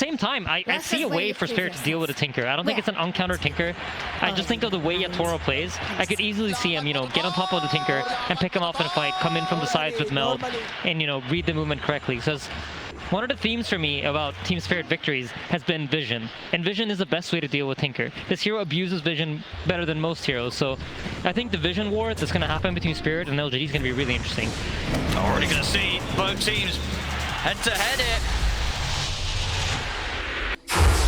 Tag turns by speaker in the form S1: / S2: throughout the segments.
S1: Same time, I see a way for Spirit to deal with a Tinker. I don't think it's an uncountered Tinker. I just think of the way Yatoro plays. I could easily see him, you know, get on top of the Tinker and pick him off in a fight, come in from the sides with Meld, and, you know, read the movement correctly. Because one of the themes for me about Team Spirit victories has been vision. And vision is the best way to deal with Tinker. This hero abuses vision better than most heroes. So I think the vision war that's going to happen between Spirit and LGD is going to be really interesting.
S2: Already going to see both teams head to head here.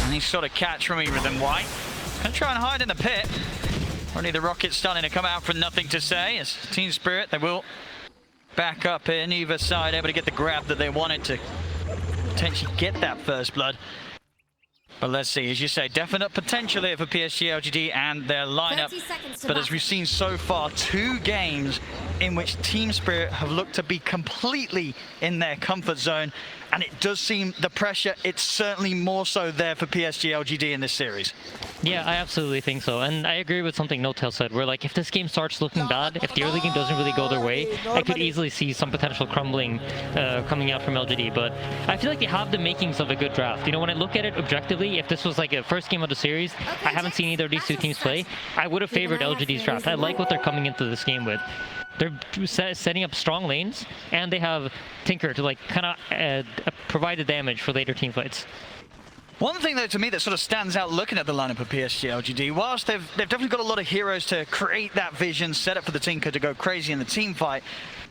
S2: Any sort of catch from either of them. White gonna try and hide in the pit. Already the rocket's starting to come out from nothing to say. As Team Spirit, they will back up in either side, able to get the grab that they wanted to potentially get that first blood. But let's see, as you say, definite potential here for PSG.LGD and their lineup. But as we've seen so far, 2 games in which Team Spirit have looked to be completely in their comfort zone. And it does seem the pressure, it's certainly more so there for PSG.LGD in this series.
S1: Yeah, I absolutely think so. And I agree with something No-Tail said, where like if this game starts looking bad, if the early game doesn't really go their way, I could easily see some potential crumbling coming out from LGD. But I feel like they have the makings of a good draft. You know, when I look at it objectively, if this was like a first game of the series, I haven't seen either of these 2 teams play, I would have favored LGD's draft. I like what they're coming into this game with. They're setting up strong lanes, and they have Tinker to like kind of provide the damage for later team fights.
S2: One thing though to me that sort of stands out looking at the lineup of PSG.LGD, whilst they've definitely got a lot of heroes to create that vision, set up for the Tinker to go crazy in the team fight,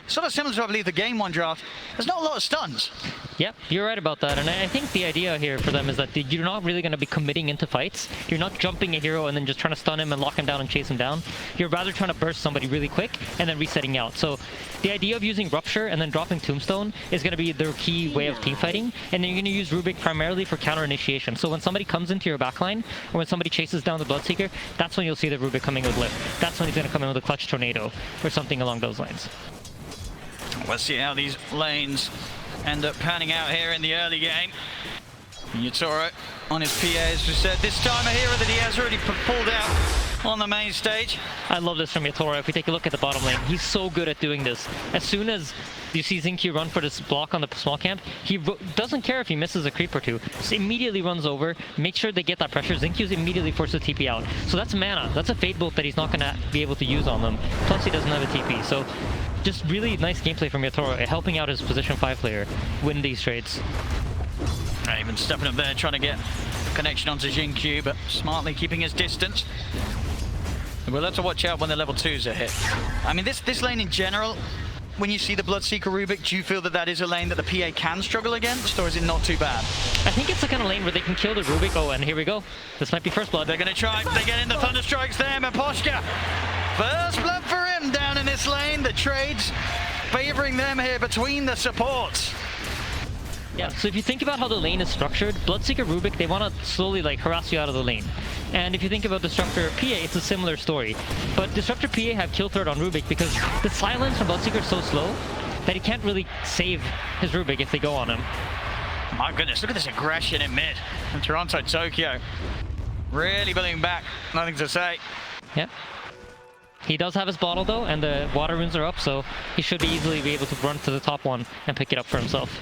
S2: sort of similar to I believe the Game 1 draft, there's not a lot of stuns.
S1: Yep, you're right about that, and I think the idea here for them is that you're not really going to be committing into fights. You're not jumping a hero and then just trying to stun him and lock him down and chase him down. You're rather trying to burst somebody really quick and then resetting out. So the idea of using Rupture and then dropping Tombstone is going to be their key way of teamfighting, and then you're going to use Rubik primarily for counter initiation. So when somebody comes into your backline, or when somebody chases down the Bloodseeker, that's when you'll see the Rubik coming with Lift. That's when he's going to come in with a Clutch Tornado or something along those lines.
S2: Let's see how these lanes end up panning out here in the early game. Yatoro on his PA, as we said, this time a hero that he has already pulled out on the main stage.
S1: I love this from Yatoro. If we take a look at the bottom lane, he's so good at doing this. As soon as you see Zinky run for this block on the small camp, he doesn't care if he misses a creep or 2. Just immediately runs over, make sure they get that pressure. Zinky's immediately forced to TP out. So that's mana. That's a Fate Bolt that he's not going to be able to use on them. Plus he doesn't have a TP. So just really nice gameplay from Yatoro, helping out his position 5 player win these trades.
S2: Even stepping up there, trying to get connection onto Jinkyu, but smartly keeping his distance. We'll have to watch out when the level 2s are hit. I mean, this lane in general, when you see the Bloodseeker Rubik, do you feel that that is a lane that the PA can struggle against, or is it not too bad?
S1: I think it's the kind of lane where they can kill the Rubik. Oh, and here we go. This might be first blood.
S2: They're going to try. They get in the Thunder Strikes there, Maposhka. First blood for him down in this lane. The trades favoring them here between the supports.
S1: Yeah, so if you think about how the lane is structured, Bloodseeker Rubik, they want to slowly like harass you out of the lane. And if you think about Disruptor PA, it's a similar story. But Disruptor PA have kill threat on Rubik because the silence from Bloodseeker is so slow that he can't really save his Rubik if they go on him.
S2: My goodness, look at this aggression in mid from Toronto, Tokyo. Really building back, nothing to say.
S1: Yeah. He does have his bottle though, and the water runes are up, so he should easily be able to run to the top one and pick it up for himself.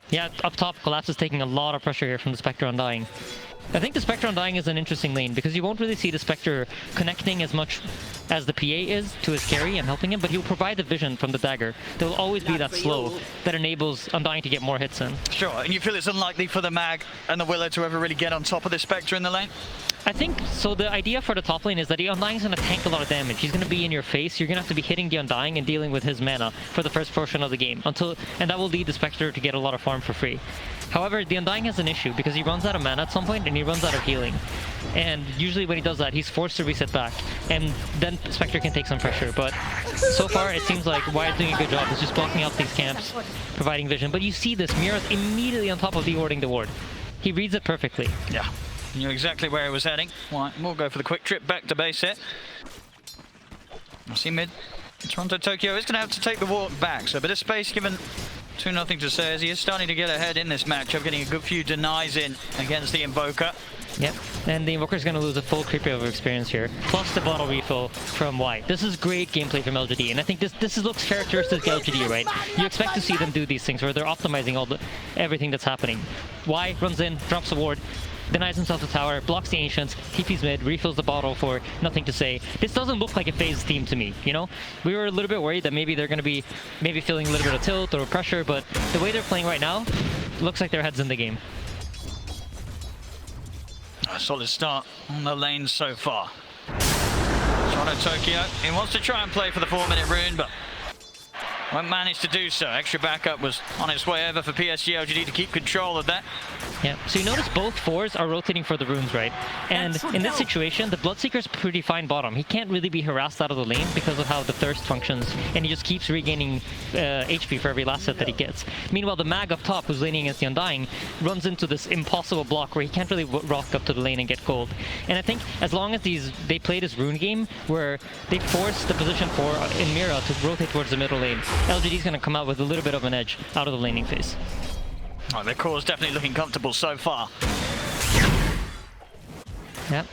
S1: Yeah, up top, Collapse is taking a lot of pressure here from the Spectre Undying. I think the Spectre Undying is an interesting lane because you won't really see the Spectre connecting as much as the PA is to his carry and helping him, but he'll provide the vision from the dagger. There will always be that slow that enables Undying to get more hits in.
S2: Sure, and you feel it's unlikely for the Mag and the Willow to ever really get on top of the Spectre in the lane?
S1: I think, so the idea for the top lane is that the Undying is going to tank a lot of damage. He's going to be in your face. You're going to have to be hitting the Undying and dealing with his mana for the first portion of the game, and that will lead the Spectre to get a lot of farm for free. However, the Undying has an issue because he runs out of mana at some point and he runs out of healing. And usually when he does that, he's forced to reset back, and then Spectre can take some pressure. But so far, it seems like Wyatt's doing a good job. He's just blocking out these camps, providing vision. But you see this, Mira's immediately on top of de-warding the ward. He reads it perfectly.
S2: Yeah. Knew exactly where he was heading. Right, we'll go for the quick trip back to base here. I see mid. Toronto, Tokyo is going to have to take the walk back, so a bit of space given 2-0 to say as he is starting to get ahead in this matchup, getting a good few denies in against the Invoker.
S1: Yep, and the Invoker's going to lose a full creep over experience here, plus the bottle refill from White. This is great gameplay from LGD, and I think this looks characteristic of LGD, right? You expect to see them do these things where they're optimizing everything that's happening. Y runs in, drops a ward, denies himself the tower, blocks the Ancients, TP's mid, refills the bottle for nothing to say. This doesn't look like a phase team to me, you know? We were a little bit worried that maybe they're going to be feeling a little bit of tilt or pressure, but the way they're playing right now, looks like their head's in the game.
S2: A solid start on the lane so far. Toronto Tokyo, he wants to try and play for the 4-minute rune, but won't manage to do so. Extra backup was on its way over for PSG.LGD to keep control of that.
S1: Yeah, so you notice both fours are rotating for the runes, right? And in this situation, the Bloodseeker's pretty fine bottom. He can't really be harassed out of the lane because of how the Thirst functions, and he just keeps regaining HP for every last hit that he gets. Meanwhile, the Mag up top, who's laning against the Undying, runs into this impossible block where he can't really rock up to the lane and get gold. And I think as long as they play this rune game where they force the position 4 in Mira to rotate towards the middle lane, LGD's going to come out with a little bit of an edge out of the laning phase.
S2: Oh, their core is definitely looking comfortable so far.
S1: Yep.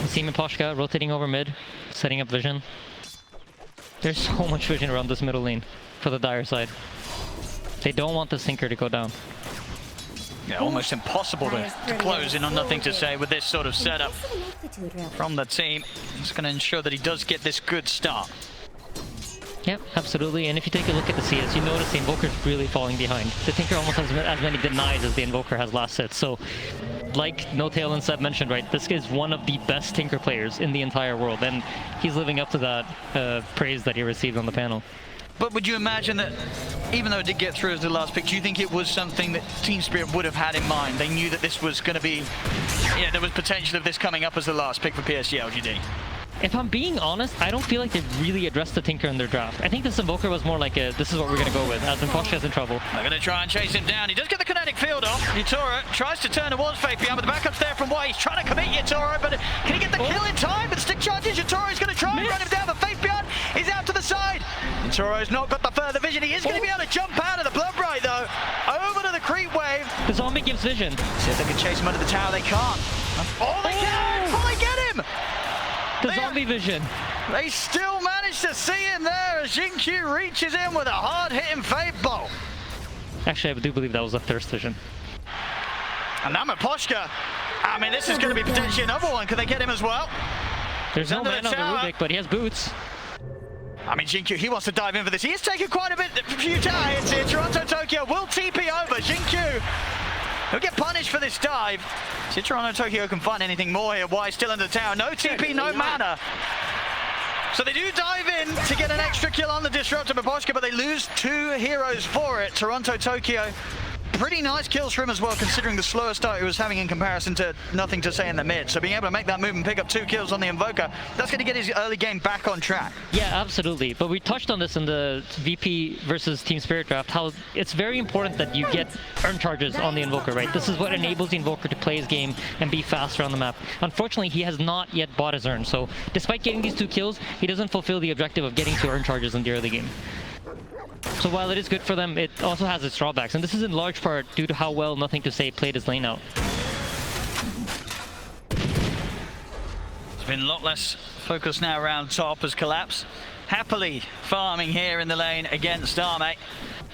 S1: Seam and Poshka rotating over mid, setting up vision. There's so much vision around this middle lane for the Dire side. They don't want the Sinker to go down.
S2: Yeah, almost impossible to close in on nothing to say with this sort of setup from the team. It's going to ensure that he does get this good start.
S1: Yep, absolutely. And if you take a look at the CS, you notice the Invoker's really falling behind. The Tinker almost has as many denies as the Invoker has last hit. So, like No Tail and Seb mentioned, right, this is one of the best Tinker players in the entire world, and he's living up to that praise that he received on the panel.
S2: But would you imagine that, even though it did get through as the last pick, do you think it was something that Team Spirit would have had in mind? They knew that this was going to be, yeah, there was potential of this coming up as the last pick for PSG.LGD.
S1: If I'm being honest, I don't feel like they really addressed the Tinker in their draft. I think this Invoker was more like a, this is what we're going to go with, as in Poshka's in trouble.
S2: They're going to try and chase him down. He does get the kinetic field off. Yutoro tries to turn towards Fabian, but the backup's there from White. He's trying to commit Yutoro, but can he get the kill in time? But stick charges, Yutoro's going to try and run him down, but Fabian is out to the side. Yutoro's not got the further vision. He is going to be able to jump out of the blood right, though. Over to the creep wave.
S1: The zombie gives vision.
S2: See if they can chase him under the tower. They can't. Oh, they can! Fully get him!
S1: The zombie vision.
S2: They still manage to see him there as Jinkyu reaches in with a hard-hitting Fate Bolt.
S1: Actually, I do believe that was a Thirst vision.
S2: And now Poshka. I mean, this is going to be potentially another one. Can they get him as well?
S1: There's no man on the Rubik, but he has boots.
S2: I mean, Jinkyu, he wants to dive in for this. He is taking quite a bit few hits here. Toronto Tokyo will TP over. Jinkyu, he'll get punished for this dive. See if Toronto Tokyo can find anything more here. Why still in the tower? No TP, no mana. So they do dive in to get an extra kill on the Disruptor Poshka, but they lose 2 heroes for it. Toronto Tokyo, pretty nice kills for him as well, considering the slower start he was having in comparison to nothing to say in the mid. So being able to make that move and pick up 2 kills on the Invoker, that's going to get his early game back on track. Yeah,
S1: absolutely. But we touched on this in the VP versus Team Spirit draft, how it's very important that you get earn charges on the Invoker, right? This is what enables the Invoker to play his game and be faster on the map. Unfortunately, he has not yet bought his earn. So despite getting these 2 kills, he doesn't fulfill the objective of getting 2 earn charges in the early game. So while it is good for them, it also has its drawbacks, and this is in large part due to how well Nothing to Say played his lane out.
S2: There's been a lot less focus now around top as Collapse happily farming here in the lane against Arme,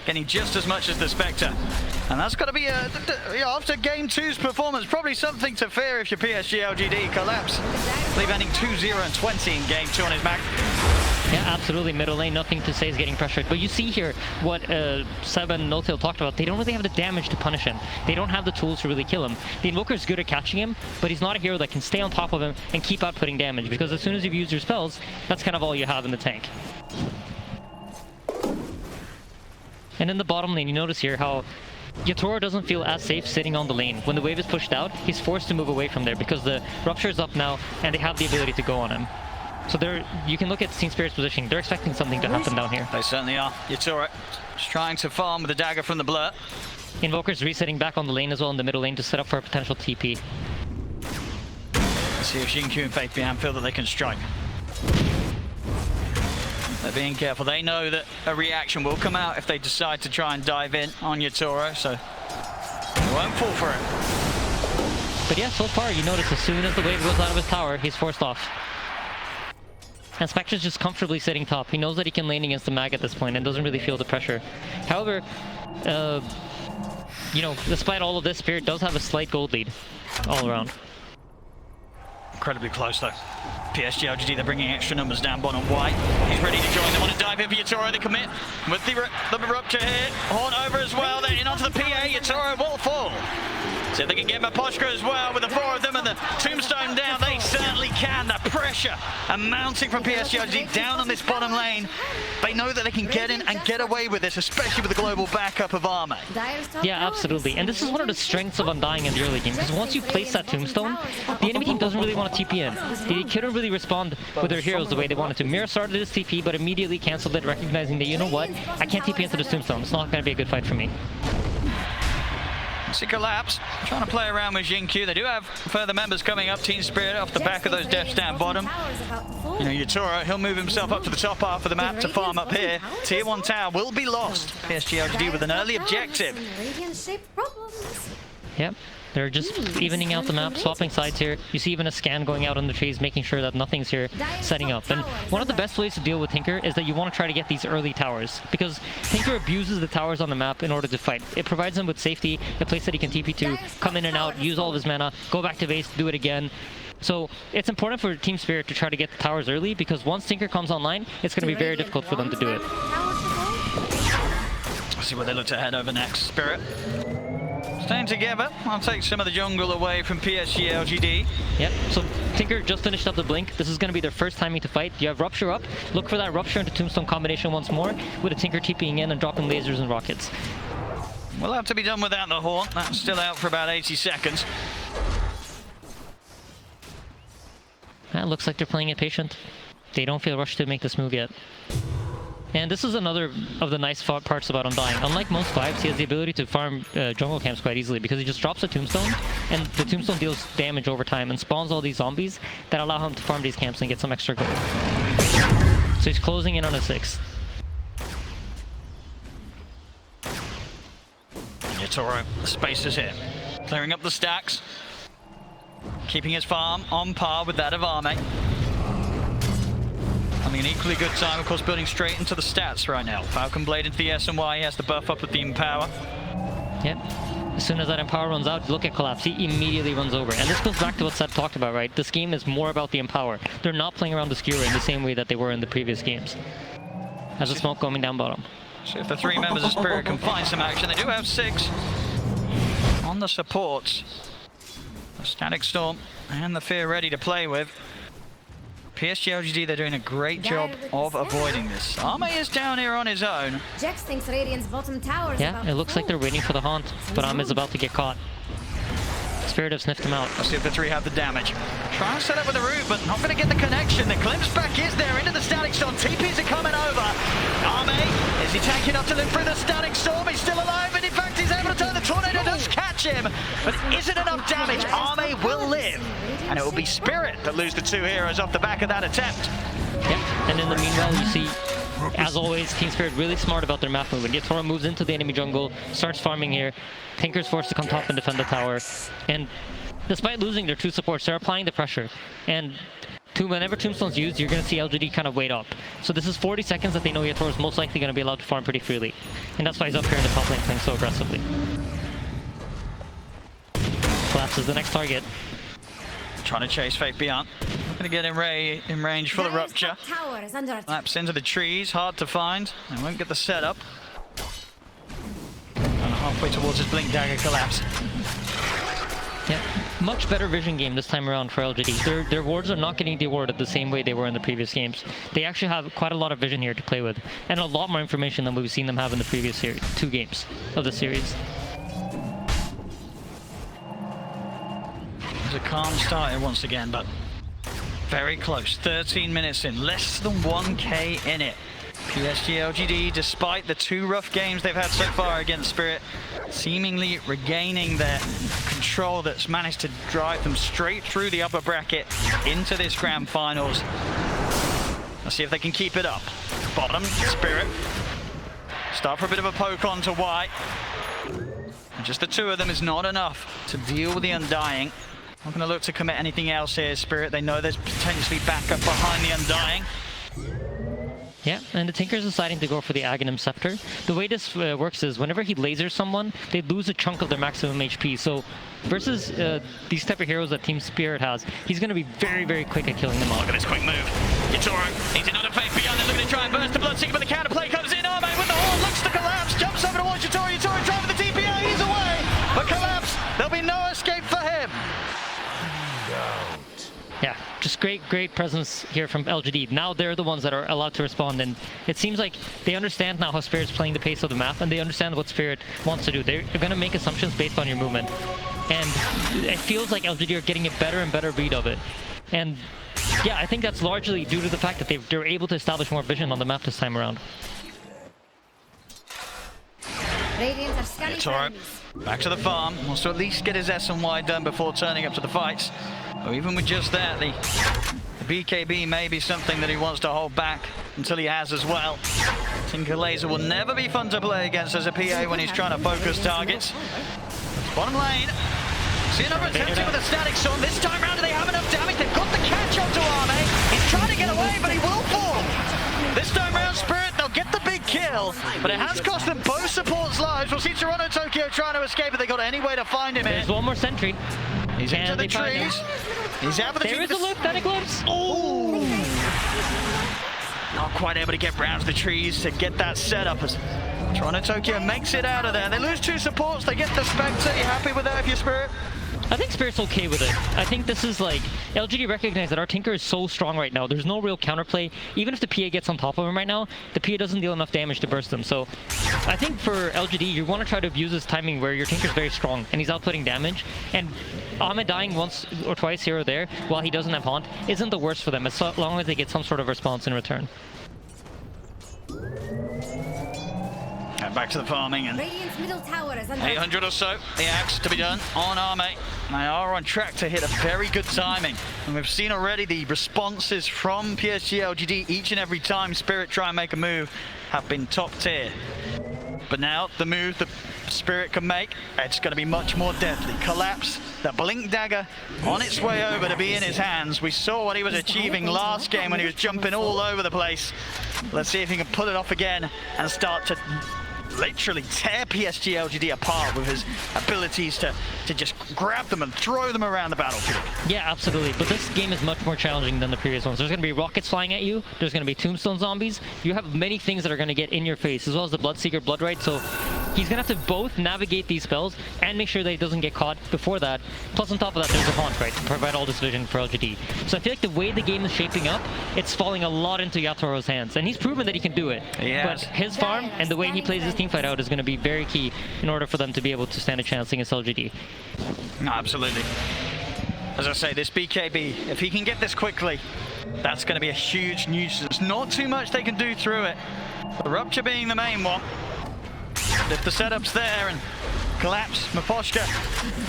S2: getting just as much as the Spectre. And that's got to be, after Game 2's performance, probably something to fear if you're PSG.LGD. Collapse, I believe ending 2-0 and 20 in Game 2 on his back.
S1: Yeah, absolutely. Middle lane, Nothing to Say is getting pressured. But you see here what Seb and No Tail talked about. They don't really have the damage to punish him. They don't have the tools to really kill him. The Invoker is good at catching him, but he's not a hero that can stay on top of him and keep outputting damage, because as soon as you've used your spells, that's kind of all you have in the tank. And in the bottom lane, you notice here how Yutoro doesn't feel as safe sitting on the lane. When the wave is pushed out, he's forced to move away from there because the Rupture is up now and they have the ability to go on him. So you can look at Team Spirit's positioning. They're expecting something to happen down here.
S2: They certainly are. Yutoro just trying to farm with a dagger from the Blur.
S1: Invoker's resetting back on the lane as well in the middle lane to set up for a potential TP.
S2: Let's see if Jinkyu and Fabian feel that they can strike. They're being careful. They know that a reaction will come out if they decide to try and dive in on Yatoro, so they won't fall for it.
S1: But yeah, so far you notice as soon as the wave goes out of his tower, he's forced off. And Spectre's just comfortably sitting top. He knows that he can lane against the mag at this point and doesn't really feel the pressure. However, you know, despite all of this, Spirit does have a slight gold lead all around.
S2: Incredibly close though. PSG.LGD, they're bringing extra numbers down bottom white. He's ready to join. They want to dive in for Yatoro. They commit with the rupture here. Horn over as well. They're in onto the PA. Yatoro will fall. See if they can get Maposhka as well with the four of them and the tombstone down. They certainly can. The pressure mounting from PSG.LGD down on this bottom lane. They know that they can get in and get away with this, especially with the global backup of Arme.
S1: Yeah, absolutely. And this is one of the strengths of Undying in the early game, because once you place that tombstone, the enemy team doesn't really want to TP in. They couldn't really respond with their heroes the way they wanted to. Mirror started his TP, but immediately canceled it, recognizing that, you know what, I can't TP into this tombstone. It's not going to be a good fight for me.
S2: It's a collapse. Trying to play around with Jinkyu. They do have further members coming up. Team Spirit off the back of those deaths down bottom. You know, Yatoro, he'll move himself up to the top half of the map to farm up here. Tier 1 tower will be lost. PSG.LGD with an early objective.
S1: Yep. They're just evening out the map, swapping sides here. You see even a scan going out on the trees, making sure that nothing's here setting up. And one of the best ways to deal with Tinker is that you want to try to get these early towers, because Tinker abuses the towers on the map in order to fight. It provides him with safety, a place that he can TP to, come in and out, use all of his mana, go back to base, do it again. So it's important for Team Spirit to try to get the towers early, because once Tinker comes online, it's going to be very difficult for them to do it.
S2: Let's see where they look to head over next. Spirit staying together. I'll take some of the jungle away from PSG.LGD.
S1: Yep, so Tinker just finished up the blink. This is going to be their first timing to fight. You have Rupture up. Look for that Rupture into Tombstone combination once more, with a Tinker TPing in and dropping lasers and rockets.
S2: We'll have to be done without the Horn. That's still out for about 80 seconds.
S1: It looks like they're playing it patient. They don't feel rushed to make this move yet. And this is another of the nice parts about Undying. Unlike most 5s, he has the ability to farm jungle camps quite easily, because he just drops a tombstone, and the tombstone deals damage over time and spawns all these zombies that allow him to farm these camps and get some extra gold. So he's closing in on a 6th.
S2: Yatoro, the space is here. Clearing up the stacks. Keeping his farm on par with that of Arme. Having an equally good time, of course, building straight into the stats right now. Falcon Blade into the S&Y, he has the buff up with the Empower.
S1: Yep. As soon as that Empower runs out, look at Collapse. He immediately runs over. And this goes back to what Seb talked about, right? This game is more about the Empower. They're not playing around the Skewer in the same way that they were in the previous games. As a smoke coming down bottom.
S2: So if the 3 members of Spirit can find some action, they do have 6 on the supports. The Static Storm and the Fear ready to play with. PSG.LGD, they're doing a great job of avoiding this. Arme is down here on his own.
S3: Jax thinks Radiant's bottom tower is
S1: Yeah, it looks like they're waiting for the haunt, but Arme is about to get caught. Spirit have sniffed him out.
S2: Let's see if the 3 have the damage. Trying to set up with the root, but not going to get the connection. The glimpse back is there into the Static Storm. TPs are coming over. Arme, is he tanking up to live through the Static Storm? He's still alive, and in fact he's able to turn the Tornado, does catch him. But isn't enough damage. Arme will live. And it will be Spirit that lose the 2 heroes off the back of that attempt.
S1: Yep, and in the meanwhile, you see, as always, Team Spirit really smart about their map movement. Yatoro moves into the enemy jungle, starts farming here. Tinker's forced to come top and defend the tower. And despite losing their 2 supports, they're applying the pressure. And whenever Tombstone's used, you're going to see LGD kind of wait up. So this is 40 seconds that they know Yatoro's most likely going to be allowed to farm pretty freely. And that's why he's up here in the top lane playing so aggressively. Collapse is the next target.
S2: Trying to chase Fate Beyond. Going to get in range for the Rupture. Laps into the trees, hard to find. They won't get the setup. And halfway towards his Blink Dagger collapse.
S1: Yeah, much better vision game this time around for LGD. Their wards are not getting dewarded the same way they were in the previous games. They actually have quite a lot of vision here to play with, and a lot more information than we've seen them have in the previous 2 games of the series.
S2: A calm start here once again, but very close. 13 minutes in, less than 1k in it. PSG.LGD, despite the 2 rough games they've had so far against Spirit, seemingly regaining their control that's managed to drive them straight through the upper bracket into this grand finals. Let's see if they can keep it up. bottom. Spirit start for a bit of a poke onto White. And just the two of them is not enough to deal with the Undying. Not going to look to commit anything else here, Spirit. They know there's potentially backup behind the Undying.
S1: Yeah, and the Tinker's deciding to go for the Aghanim Scepter. The way this works is whenever he lasers someone, they lose a chunk of their maximum HP. So versus these type of heroes that Team Spirit has, he's going to be very, very quick at killing them all.
S2: Look at this quick move. Yatoro, he's in on a faith beyond. They're looking to try and burst the Bloodseeker, but the counterplay comes in. Arme with the horn, looks to collapse, jumps over towards Yatoro. Yatoro driving the TPA, he's away. But collapse, there'll be no escape for him.
S1: Yeah, just great presence here from LGD. Now they're the ones that are allowed to respond, and it seems like they understand now how Spirit's playing the pace of the map, and they understand what Spirit wants to do. They're going to make assumptions based on your movement, and it feels like LGD are getting a better and better read of it. And yeah, I think that's largely due to the fact that they're able to establish more vision on the map this time around.
S3: Radiant are scanning for
S2: Yatoro,
S3: enemies.
S2: back to the farm. Wants to at least get his S and Y done before turning up to the fights. Or even with just that, the BKB may be something that he wants to hold back until he has as well. Tinker Laser will never be fun to play against as a PA when he's trying to focus targets. Bottom lane. See another attempting with a static storm. This time round, do they have enough damage? They've got the catch onto Arme. He's trying to get away, but he will fall. This time round, Spirit, they'll get the big kill, but it has cost them both supports lives. We'll see Toronto Tokyo trying to escape, but they got any way to find him
S1: There's
S2: in.
S1: one more sentry.
S2: He's into the trees. He's out for the
S1: There is a loop that it glimpse.
S2: Oh! Not quite able to get round to the trees to get that set up as Toronto Tokyo makes it out of there. They lose two supports, they get the Spectre. You happy with that if you're Spirit?
S1: I think Spirit's okay with it. I think this is like, LGD recognize that our Tinker is so strong right now. There's no real counterplay. Even if the PA gets on top of him right now, the PA doesn't deal enough damage to burst him. So I think for LGD, you want to try to abuse this timing where your Tinker's very strong and he's outputting damage. And Ahmed dying once or twice here or there while he doesn't have Haunt isn't the worst for them, as long as they get some sort of response in return.
S2: Back to the farming, and
S3: Radiant's middle tower is under
S2: 800 or so, the axe to be done on Arme. They are on track to hit a very good timing. And we've seen already the responses from PSG.LGD each and every time Spirit try and make a move have been top tier. But now the move that Spirit can make, it's going to be much more deadly. Collapse, the Blink Dagger on its way over to be in his hands. We saw what he was achieving last game when he was jumping all over the place. Let's see if he can pull it off again and start to literally tear PSG.LGD apart with his abilities to just grab them and throw them around the battlefield.
S1: Yeah, absolutely. But this game is much more challenging than the previous ones. There's going to be rockets flying at you. There's going to be tombstone zombies. You have many things that are going to get in your face, as well as the Bloodseeker, Bloodright. So he's going to have to both navigate these spells and make sure that he doesn't get caught before that. Plus, on top of that, there's a Haunt, right, to provide all this vision for LGD. So I feel like the way the game is shaping up, it's falling a lot into Yatoro's hands. And he's proven that he can do it.
S2: Yes.
S1: But his farm and the way he plays his team fight out is going to be very key in order for them to be able to stand a chance against LGD.
S2: No, absolutely. As I say, this BKB, if he can get this quickly, that's going to be a huge nuisance. Not too much they can do through it. The Rupture being the main one. If the setup's there and Collapse, Miposhka,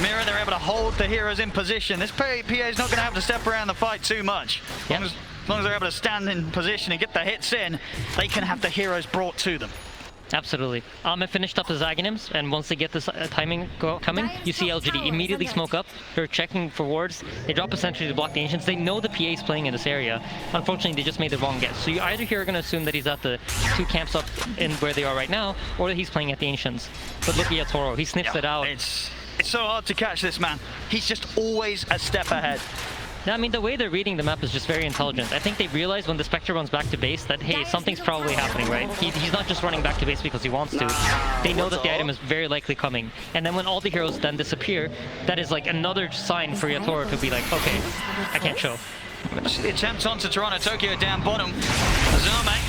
S2: Mira, they're able to hold the heroes in position. This PA is not going to have to step around the fight too much.
S1: Yep.
S2: As long as they're able to stand in position and get the hits in, they can have the heroes brought to them.
S1: Absolutely. Ahmed finished up his Aghanims, and once they get this timing coming, you see LGD immediately smoke up. They're checking for wards. They drop a sentry to block the Ancients. They know the PA is playing in this area. Unfortunately, they just made the wrong guess. So you either here are going to assume that he's at the two camps up in where they are right now, or that he's playing at the Ancients. But look at Toro. He sniffs it out.
S2: It's so hard to catch this man. He's just always a step ahead.
S1: I mean, the way they're reading the map is just very intelligent. I think they realize when the Spectre runs back to base that, hey, something's probably happening, right? He's not just running back to base because he wants to. They know that the item is very likely coming. And then when all the heroes then disappear, that is like another sign for Yatoro to be like, okay, I can't show.
S2: The attempt onto Toronto Tokyo down bottom. Azame,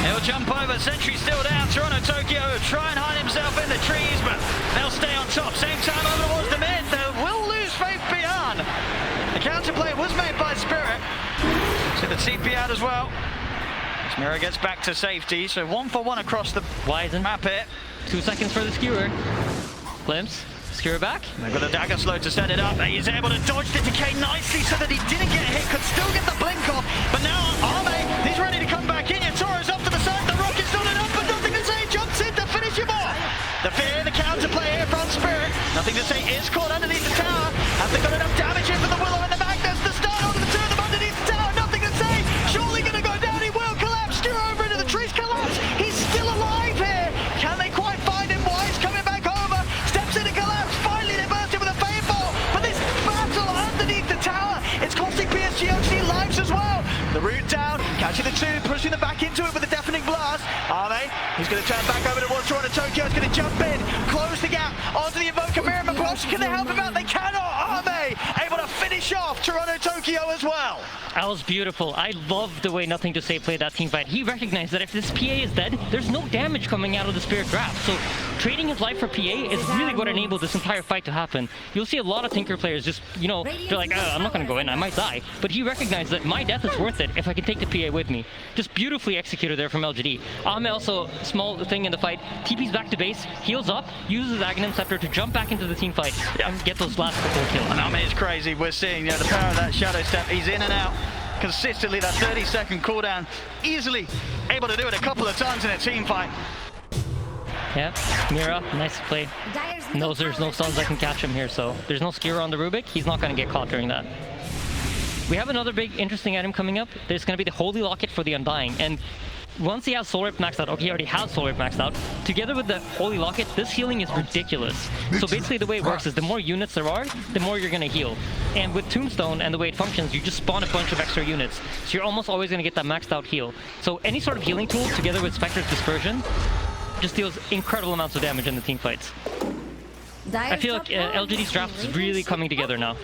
S2: he'll jump over, sentry still down. Toronto Tokyo will try and hide himself in the trees, but they'll stay on top. Same time over towards the mid, they will lose faith beyond. The counterplay was made by Spirit. See the TP out as well. Mira gets back to safety, so 1-for-1 across the
S1: Wizen.
S2: map here.
S1: 2 seconds for the skewer. Glimpse. Skewer back.
S2: They've got the dagger slow to set it up. He's able to dodge the decay nicely so that he didn't get hit, could still get the blink off. But now Arme, he's ready to come back in. Yatoro's up to the side. Nothing to say is caught underneath the tower. Have they got enough damage here for the Willow and the Magnus to start onto the two of them underneath the tower? Nothing to say. Surely going to go down. He will collapse. Steer over into the trees. Collapse. He's still alive here. Can they quite find him? Wise coming back over. Steps in and collapse. Finally, they burst him with a paintball. But this battle underneath the tower, it's costing PSG.LGD lives as well. The route down. Catching the two. Pushing them back into it with a deafening blast. Arme, he's going to turn back over towards Toronto Tokyo. He's going to jump in. Close the gap onto the Invoker Mirror. Can they help him out? They cannot. Arme able to finish off Toronto Tokyo as well.
S1: That was beautiful. I love the way Nothing to Say played that team fight. He recognized that if this PA is dead, there's no damage coming out of the Spirit Draft. So trading his life for PA is really what enabled this entire fight to happen. You'll see a lot of Tinker players just, you know, they're like, I'm not going to go in, I might die. But he recognized that my death is worth it if I can take the PA with me. Just beautifully executed there from LGD. Ame also, small thing in the fight, TP's back to base, heals up, uses Aghanim Scepter to jump back into the team fight and get those last couple of kills.
S2: And Ame is crazy. We're seeing the power of that Shadow Step. He's in and out consistently. That 30-second cooldown, easily able to do it a couple of times in a team fight.
S1: Yeah, Mira, nice play. Knows there's no stuns that can catch him here, so there's no Skira on the Rubik. He's not going to get caught during that. We have another big interesting item coming up. There's going to be the Holy Locket for the Undying, and once he has Soul Rip maxed out, okay, he already has Soul Rip maxed out, together with the Holy Locket, this healing is ridiculous. So basically the way it works is the more units there are, the more you're going to heal. And with Tombstone and the way it functions, you just spawn a bunch of extra units. So you're almost always going to get that maxed out heal. So any sort of healing tool, together with Spectre's Dispersion, just deals incredible amounts of damage in the team fights. I feel like LGD's draft is really coming together now.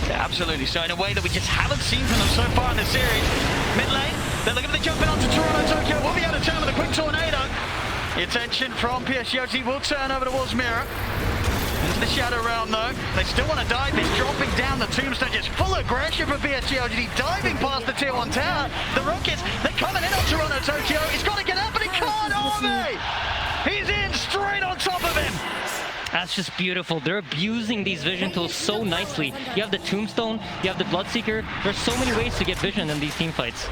S2: Yeah, absolutely. So in a way that we just haven't seen from them so far in the series. Mid lane, they're looking to jump in onto Toronto Tokyo. Will be able to turn with a quick tornado. The attention from PSG.LGD will turn over towards Mira. Into the Shadow Realm though. They still want to dive. He's dropping down the Tombstone. Just full aggression from PSG.LGD, diving past the tier 1 tower. The Rockets, they're coming in on Toronto Tokyo. He's got to get up, but he can't. Arme! He's in straight on top of him.
S1: That's just beautiful. They're abusing these vision tools so nicely. You have the Tombstone, you have the Bloodseeker. There's so many ways to get vision in these team fights.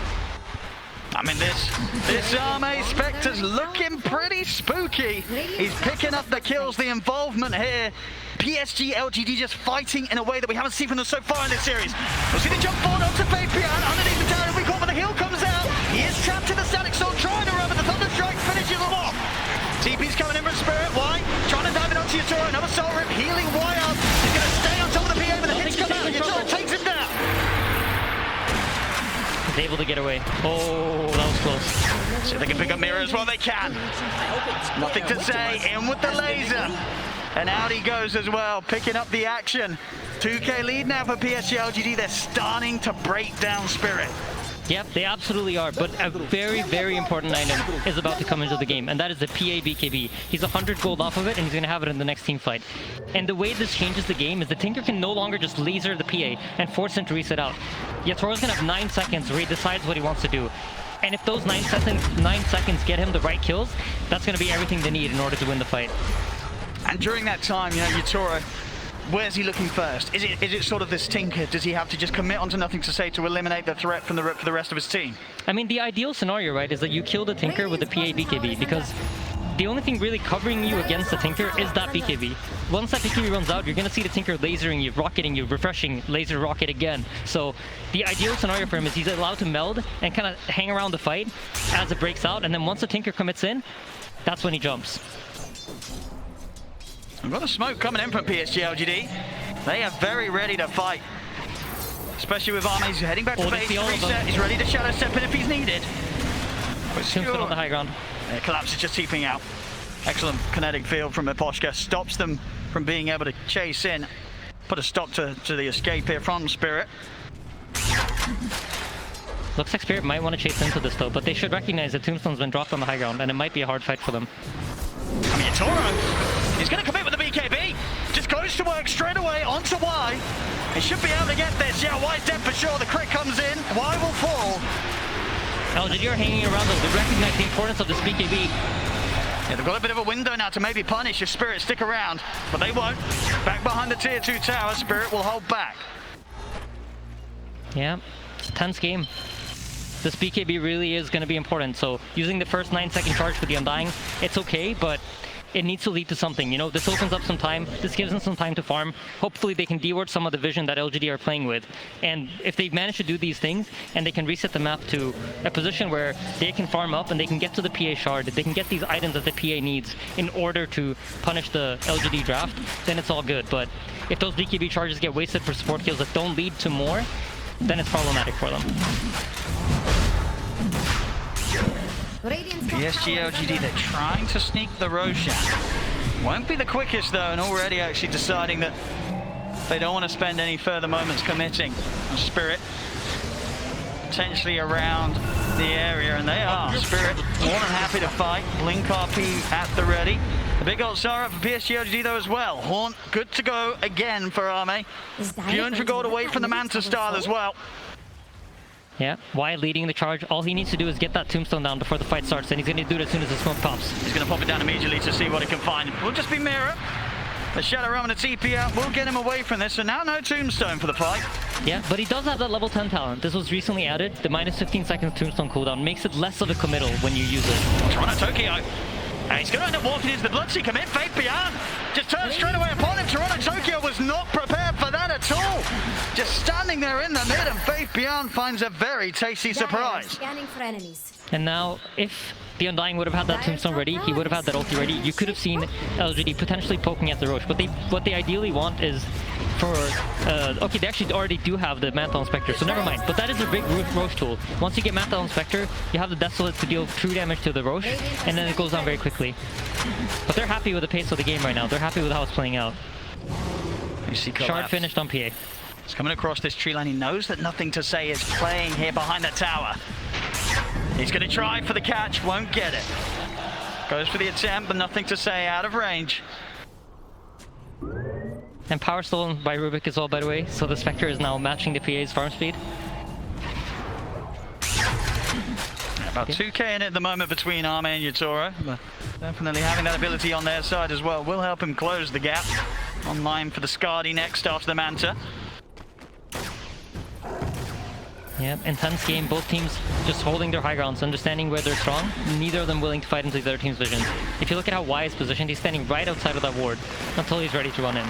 S2: I mean, this Arme Spectre's looking pretty spooky. He's picking up the kills, the involvement here. PSG.LGD just fighting in a way that we haven't seen from them so far in this series. We'll see the jump forward onto Fabian underneath the tower. If we call, but the heal comes out. He is trapped in the Static Soul, trying to run, but the Thunderstrike finishes him off. TP's coming in from Spirit. Why? Trying to dive in onto Yatoro. Another Soul Rip. Healing Wild. He's going to stay on top of the PA, but the hits come out. Yatoro takes him down.
S1: He's able to get away. Oh, that was close.
S2: See if they can pick up Mira as well. They can. Nothing to say. In with the laser. And out he goes as well, picking up the action. 2K lead now for PSG.LGD. They're starting to break down Spirit.
S1: Yep, they absolutely are, but a very, very important item is about to come into the game, and that is the PA BKB. He's 100 gold off of it, and he's going to have it in the next team fight. And the way this changes the game is the Tinker can no longer just laser the PA and force him to reset out. Yatoro's going to have 9 seconds where he decides what he wants to do. And if those 9 seconds get him the right kills, that's going to be everything they need in order to win the fight.
S2: And during that time, you know, Yatoro, where's he looking first? Is it sort of this Tinker? Does he have to just commit onto Nothing to Say to eliminate the threat from for the rest of his team? I
S1: mean, the ideal scenario, right, is that you kill the Tinker with the PA BKB, because the only thing really covering you against the Tinker is that BKB. Once that BKB runs out, you're going to see the Tinker lasering you, rocketing you, refreshing, laser rocket again. So the ideal scenario for him is he's allowed to meld and kind of hang around the fight as it breaks out, and then once the Tinker commits in, that's when he jumps.
S2: We've got a smoke coming in from PSG.LGD. They are very ready to fight. Especially with Arme. He's heading back to base. Reset. He's ready to Shadow Step in if he's needed.
S1: Tombstone on the high ground.
S2: Yeah, Collapse is just TPing out. Excellent kinetic field from Miposhka. Stops them from being able to chase in. Put a stop to the escape here from Spirit.
S1: Looks like Spirit might want to chase into this though, but they should recognize that Tombstone's been dropped on the high ground, and it might be a hard fight for them.
S2: I mean, Yatoro, he's going to commit with the BKB. Just goes to work straight away onto Y. He should be able to get this. Yeah, Y's dead for sure. The crit comes in. Y will fall.
S1: LGD are hanging around though. They recognize the importance of this BKB.
S2: Yeah, they've got a bit of a window now to maybe punish if Spirit stick around, but they won't. Back behind the tier 2 tower, Spirit will hold back.
S1: Yeah, it's a tense game. This BKB really is going to be important, so using the first 9-second charge for the Undying, it's okay, but it needs to lead to something. You know, this opens up some time. This gives them some time to farm. Hopefully they can deward some of the vision that LGD are playing with. And if they manage to do these things and they can reset the map to a position where they can farm up and they can get to the PA shard, they can get these items that the PA needs in order to punish the LGD draft, then it's all good. But if those BKB charges get wasted for support kills that don't lead to more, then it's problematic for them.
S2: PSG.LGD, they're trying to sneak the Roshan. Won't be the quickest though, and already actually deciding that they don't want to spend any further moments committing. Spirit potentially around the area, and they are. Spirit more than happy to fight. Blink RP at the ready. The big old star up for PSG.LGD though as well. Horn good to go again for Arme. 200 gold away from the Manta style as well.
S1: Yeah, why leading the charge? All he needs to do is get that tombstone down before the fight starts, and he's going to do it as soon as the smoke pops.
S2: He's going to pop it down immediately to see what he can find. Will just be Mirror. The Shadow Realm and the TP out will get him away from this, so now no tombstone for the fight.
S1: Yeah, but he does have that level 10 talent. This was recently added. The minus 15 seconds tombstone cooldown makes it less of a committal when you use it.
S2: Toronto Tokyo. And he's going to end up walking into the Bloodseeker mid. Fate Beyond just turned straight away upon him. Toronto Tokyo was not prepared for that at all. Just standing there in the mid, and Fate Beyond finds a very tasty surprise.
S3: Scanning for enemies.
S1: And now, if the Undying would have had that tombstone ready, he would have had that ulti ready, you could have seen LGD potentially poking at the Roche. But what they ideally want is for... okay, they actually already do have the Mantle Inspector, so never mind. But that is a big Roche tool. Once you get Mantle Inspector, you have the Desolate to deal true damage to the Roche, and then it goes down very quickly. But they're happy with the pace of the game right now. They're happy with how it's playing out. Shard finished on PA.
S2: He's coming across this tree line. He knows that Nothing to Say is playing here behind the tower. He's going to try for the catch, won't get it. Goes for the attempt, but Nothing to Say out of range.
S1: And power stolen by Rubik as well, by the way, so the Spectre is now matching the PA's farm speed.
S2: About 2k in it at the moment between Arme and Yatoro, but definitely having that ability on their side as well will help him close the gap. Online for the Skadi next after the Manta.
S1: Yeah, intense game, both teams just holding their high grounds, understanding where they're strong, neither of them willing to fight into the other team's vision. If you look at how Y is positioned, he's standing right outside of that ward until he's ready to run in.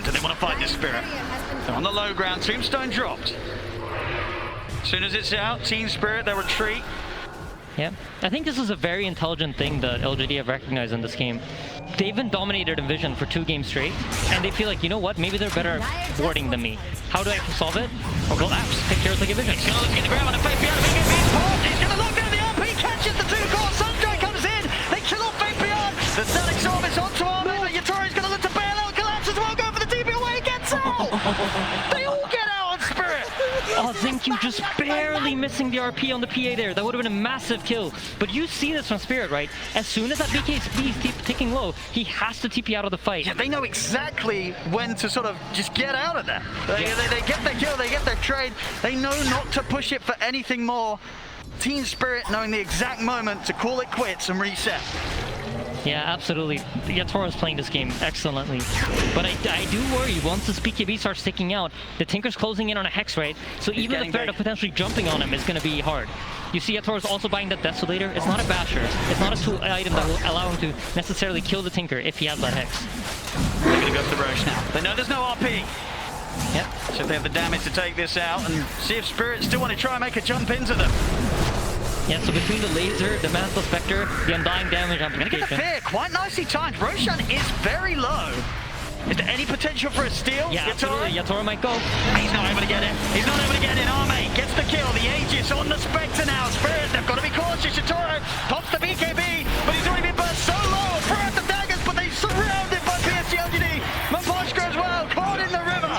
S2: Do they want to fight this Spirit? They're on the low ground, Tombstone dropped. As soon as it's out, Team Spirit, they retreat.
S1: Yeah, I think this is a very intelligent thing that LGD have recognized in this game. They've been dominated in vision for 2 games straight, and they feel like, you know what, maybe they're better at warding than me. How do I solve it? Or collapse, pick heroes like a vision.
S2: He's going to get the grab on the Fate Beyond, he's popped, he's going to lock down the RP, catches the 2 core, Sunjay comes in, they kill off Fate Beyond, the Static Storm is onto Arme, but Yatoro's going to look to bail out, collapses, won't go for the TP away, gets out! They all get out on Spirit!
S1: Oh, thank you, just barely missing the RP on the PA there. That would have been a massive kill. But you see this from Spirit, right? As soon as that BK speed keeps ticking low, he has to TP out of the fight.
S2: Yeah, they know exactly when to sort of just get out of there. They get their kill, they get their trade. They know not to push it for anything more. Team Spirit knowing the exact moment to call it quits and reset.
S1: Yeah, absolutely. Yatoro's playing this game excellently. But I do worry, once this BKB starts sticking out, the Tinker's closing in on a Hex, right? So even the threat of potentially jumping on him is going to be hard. You see Yatoro's also buying that Desolator. It's not a basher. It's not a tool item that will allow him to necessarily kill the Tinker if he has that Hex.
S2: They're going to go for the Roche now. They know there's no RP.
S1: Yep.
S2: So if they have the damage to take this out and see if Spirit still want to try and make a jump into them.
S1: Yeah, so between the laser, the Mantle Spectre, the Undying damage
S2: Gonna get the
S1: amplification.
S2: fear, quite nicely timed. Roshan is very low. Is there any potential for a steal?
S1: Yeah, absolutely. Yatoro might go.
S2: He's not able to get it. He's not able to get it. Arme gets the kill. The Aegis on the Spectre now. Spirit, they've got to be cautious. Yatoro pops the BKB, but he's already been burst so low. Throw out the daggers, but they're surrounded by PSG.LGD. Maposhka as well, caught in the river.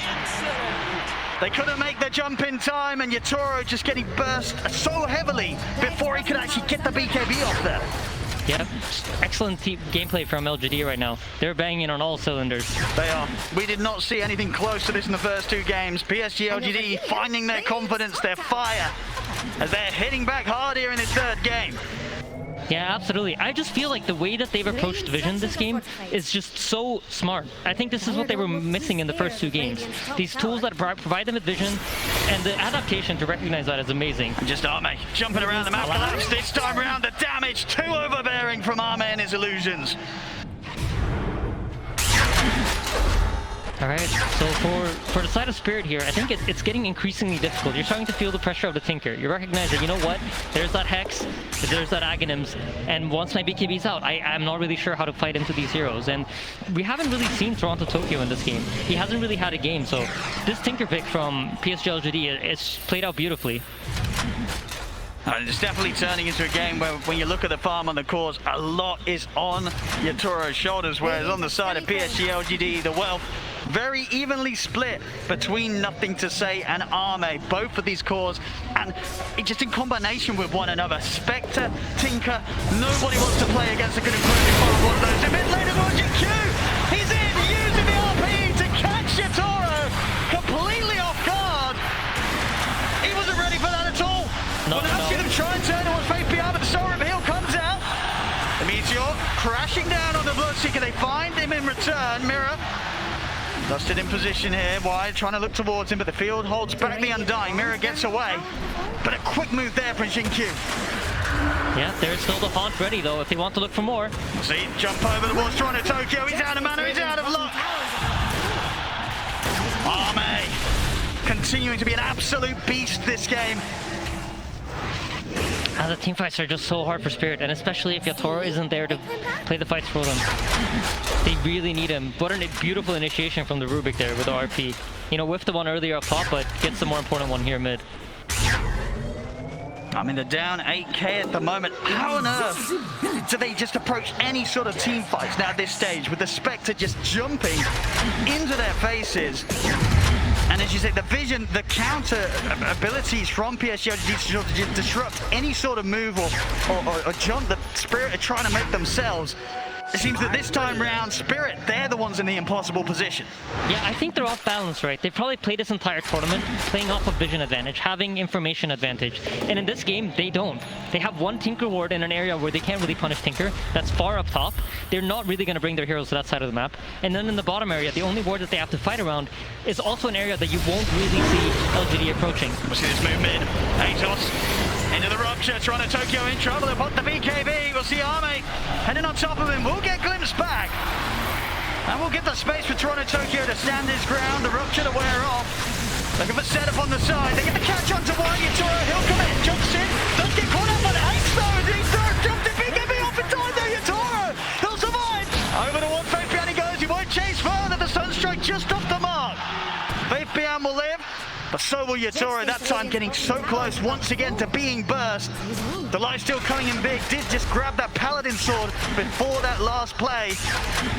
S2: They couldn't make the jump in time, and Yatoro just getting burst so heavily before he could actually get the BKB off there.
S1: Yeah, excellent gameplay from LGD right now. They're banging on all cylinders.
S2: They are. We did not see anything close to this in the first 2 games. PSG.LGD finding their confidence, their fire, as they're hitting back hard here in this 3rd game.
S1: Yeah, absolutely. I just feel like the way that they've approached Vision this game is just so smart. I think this is what they were missing in the first 2 games. These tools that provide them with Vision, and the adaptation to recognize that is amazing.
S2: Just Arme jumping around the map. Collapse this time around. The damage too overbearing from Arme and his illusions.
S1: Alright, so for the side of Spirit here, I think it's getting increasingly difficult. You're starting to feel the pressure of the Tinker. You recognize that, you know what, there's that Hex, there's that Aghanims, and once my BKB's out, I'm not really sure how to fight into these heroes. And we haven't really seen Toronto Tokyo in this game. He hasn't really had a game, so this Tinker pick from PSG.LGD is played out beautifully.
S2: It's definitely turning into a game where when you look at the farm on the cores, a lot is on Yatoro's shoulders, whereas on the side of PSG.LGD, the wealth very evenly split between Nothing to Say and Arme, both of these cores, and it just in combination with one another. Spectre, Tinker, nobody wants to play against a good improving farm. One of those. A bit later, watching Q. He's in, using the RP to catch Yatoro completely off guard. He wasn't ready for that at all. Well, now see them try and turn towards Faith PR, but the Soul Reveal comes out. The Meteor crashing down on the Bloodseeker. They find him in return. Mirror dusted in position here. Wide, trying to look towards him, but the field holds back the Undying. Mirror gets away, but a quick move there from Xingqiu.
S1: Yeah, there's still the Haunt ready, though, if they want to look for more.
S2: See, jump over the wall, Toronto Tokyo. He's out of mana, he's out of luck. Arme continuing to be an absolute beast this game.
S1: The team fights are just so hard for Spirit, and especially if Yatoro isn't there to play the fights for them. They really need him. What a beautiful initiation from the Rubik there with the RP. You know, whiffed the one earlier up top, but gets the more important one here mid.
S2: I mean, they're down 8k at the moment. How on earth do they just approach any sort of team fights now at this stage with the Spectre just jumping into their faces? And as you say, the vision, the counter abilities from PSG.LGD to disrupt any sort of move or jump that Spirit are trying to make themselves. It seems that this time round, Spirit, they're the ones in the impossible position.
S1: Yeah, I think they're off balance, right? They've probably played this entire tournament playing off of vision advantage, having information advantage. And in this game, they don't. They have one Tinker ward in an area where they can't really punish Tinker. That's far up top. They're not really going to bring their heroes to that side of the map. And then in the bottom area, the only ward that they have to fight around is also an area that you won't really see LGD approaching.
S2: We'll see this move mid. Atos into the rupture. Toronto Tokyo in trouble. They'll put the BKB. We'll see Arme heading on top of him. We'll get glimpsed back. And we'll get the space for Toronto Tokyo to stand his ground. The rupture to wear off. Looking for setup on the side. They get the catch onto one. Yatoro, he'll come in. Jumps in. Does get caught up on Ace though. He's jumped in. BKB off in time there. Yatoro. He'll survive. Over to one. Faith Bian he goes. He won't chase further. The Sunstrike just off the mark. Faith Bian will live. But so will Yatoro, that time getting so close once again to being burst. The light still coming in big, did just grab that Paladin sword before that last play.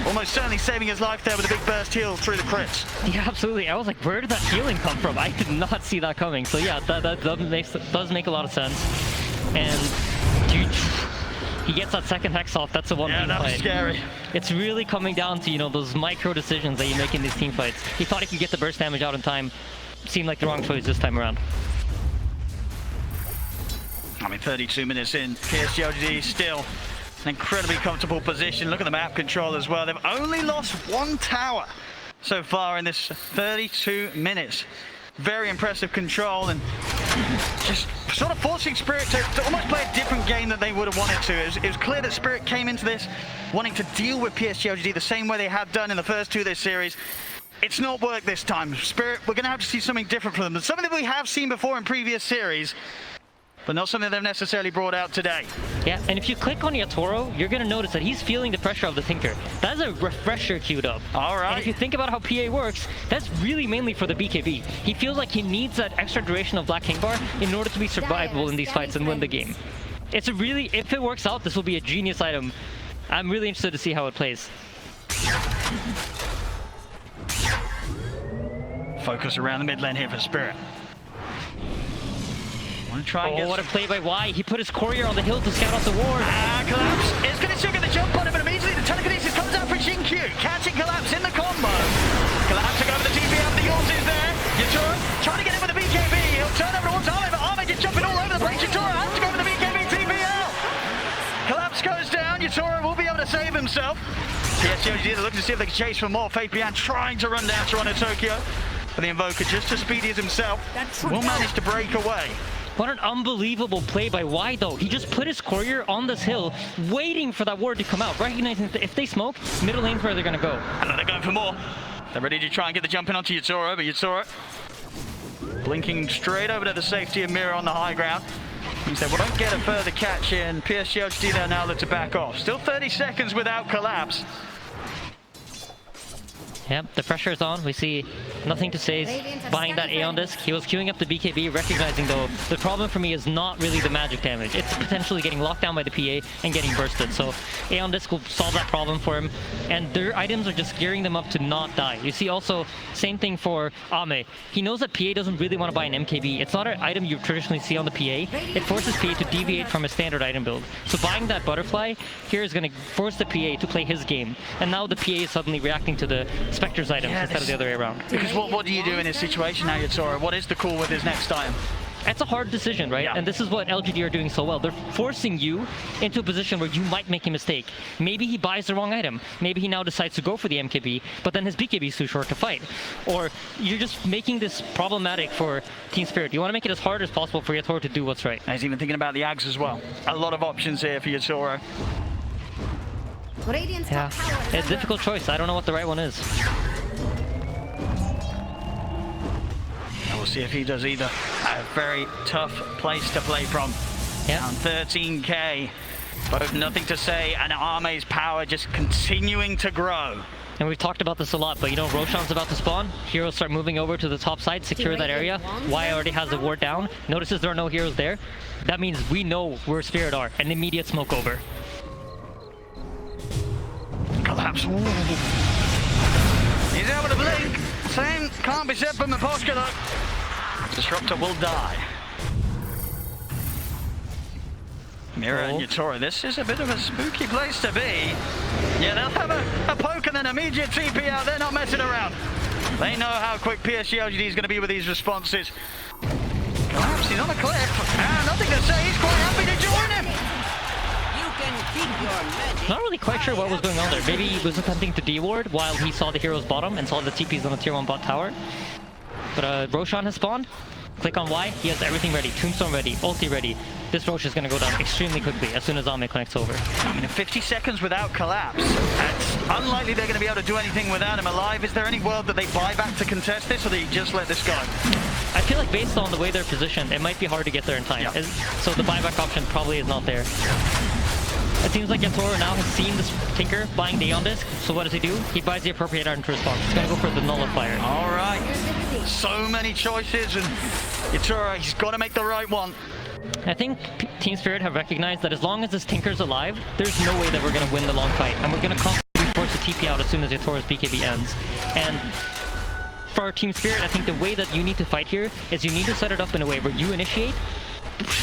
S2: Almost certainly saving his life there with a big burst heal through the crits.
S1: Yeah, absolutely. I was like, where did that healing come from? I did not see that coming. So yeah, that does make a lot of sense. And dude, he gets that second Hex off, that's the one
S2: Yeah, that was scary.
S1: It's really coming down to, you know, those micro decisions that you make in these team fights. He thought he could get the burst damage out in time. Seemed like the wrong choice this time around.
S2: I mean, 32 minutes in, PSG.LGD still an incredibly comfortable position. Look at the map control as well. They've only lost one tower so far in this 32 minutes. Very impressive control and just sort of forcing Spirit to almost play a different game than they would have wanted to. It was clear that Spirit came into this wanting to deal with PSG.LGD the same way they had done in the first two of this series. It's not worked this time. Spirit, we're going to have to see something different from them. Something that we have seen before in previous series, but not something they've necessarily brought out today.
S1: Yeah, and if you click on Yatoro, you're going to notice that he's feeling the pressure of the Tinker. That's a refresher queued up.
S2: All right.
S1: And if you think about how PA works, that's really mainly for the BKB. He feels like he needs that extra duration of Black King Bar in order to be survivable in these fights and win the game. It's a really, if it works out, this will be a genius item. I'm really interested to see how it plays.
S2: Focus around the mid lane here for Spirit. Want to try and get...
S1: what a play by Y. He put his courier on the hill to scout out the ward.
S2: Collapse is going to trigger the jump on him, and immediately the telekinesis comes out for Xingqiu. Catching Collapse in the combo. Collapse to go over the TPM, the Yours is there. Yatoro trying to get in with the BKB. He'll turn over towards Arme, but Arme just jumping all over the place. Yatoro has to go over the BKB TPL. Collapse PSG.LGD. They're looking to see if they can chase for more. Fabian trying to run down Toronto Tokyo. But the Invoker, just as speedy as himself, will manage to break away.
S1: What an unbelievable play by Y, though. He just put his courier on this hill, waiting for that ward to come out, recognizing that if they smoke, middle lane's where they're going to go.
S2: And they're going for more. They're ready to try and get the jump in onto Yatoro, but Yatoro blinking straight over to the safety of Mira on the high ground. He said, well, don't get a further catch in. PSG.LGD there now look to back off. Still 30 seconds without collapse.
S1: Yep, the pressure is on. We see nothing to say buying that Aeon disc. He was queuing up the BKB, recognizing though, the problem for me is not really the magic damage. It's potentially getting locked down by the PA and getting bursted. So Aeon disc will solve that problem for him. And their items are just gearing them up to not die. You see also, same thing for Ame. He knows that PA doesn't really want to buy an MKB. It's not an item you traditionally see on the PA. It forces PA to deviate from a standard item build. So buying that butterfly here is going to force the PA to play his game. And now the PA is suddenly reacting to the Spectre's items instead of the other way around.
S2: Because what do you do in this situation now, Yatoro? What is the call with his next item?
S1: It's a hard decision, right?
S2: Yeah.
S1: And this is what LGD are doing so well. They're forcing you into a position where you might make a mistake. Maybe he buys the wrong item. Maybe he now decides to go for the MKB, but then his BKB is too short to fight. Or you're just making this problematic for Team Spirit. You want to make it as hard as possible for Yatoro to do what's right.
S2: And he's even thinking about the Ags as well. A lot of options here for Yatoro.
S1: Yeah, it's a difficult choice. I don't know what the right one is.
S2: And we'll see if he does either. A very tough place to play from.
S1: Yeah.
S2: Down 13k. Both nothing to say, and Ame's power just continuing to grow.
S1: And we've talked about this a lot, but you know, Roshan's about to spawn. Heroes start moving over to the top side, secure that area. Y already has the ward down. Notices there are no heroes there. That means we know where Spirit are. An immediate smoke over.
S2: Collapse. Ooh. He's able to blink. Same can't be said for Miposhka though. Disruptor will die. Mira and Yatoro, this is a bit of a spooky place to be. Yeah, they'll have a poke and then immediate TP out. They're not messing around. They know how quick PSG.LGD is going to be with these responses. Collapse, he's on a cliff. Nothing to say, he's quite happy to join him.
S1: Not really quite sure what was going on there. Maybe he was attempting to D-ward while he saw the hero's bottom and saw the TPs on the tier 1 bot tower. But Roshan has spawned. Click on Y, he has everything ready. Tombstone ready, ulti ready. This Rosh is going to go down extremely quickly as soon as Ame connects over.
S2: I mean, 50 seconds without collapse. It's unlikely they're going to be able to do anything without him alive. Is there any world that they buy back to contest this, or do you just let this go?
S1: I feel like based on the way they're positioned, it might be hard to get there in time.
S2: Yeah.
S1: So the buyback option probably is not there. It seems like Yatoro now has seen this Tinker buying the Aeon disc, so what does he do? He buys the appropriate item to response. He's going to go for the Nullifier.
S2: All right. So many choices, and Yatoro, he's got to make the right one.
S1: I think Team Spirit have recognized that as long as this Tinker's alive, there's no way that we're going to win the long fight. And we're going to constantly force the TP out as soon as Yatoro's BKB ends. And for our Team Spirit, I think the way that you need to fight here is you need to set it up in a way where you initiate,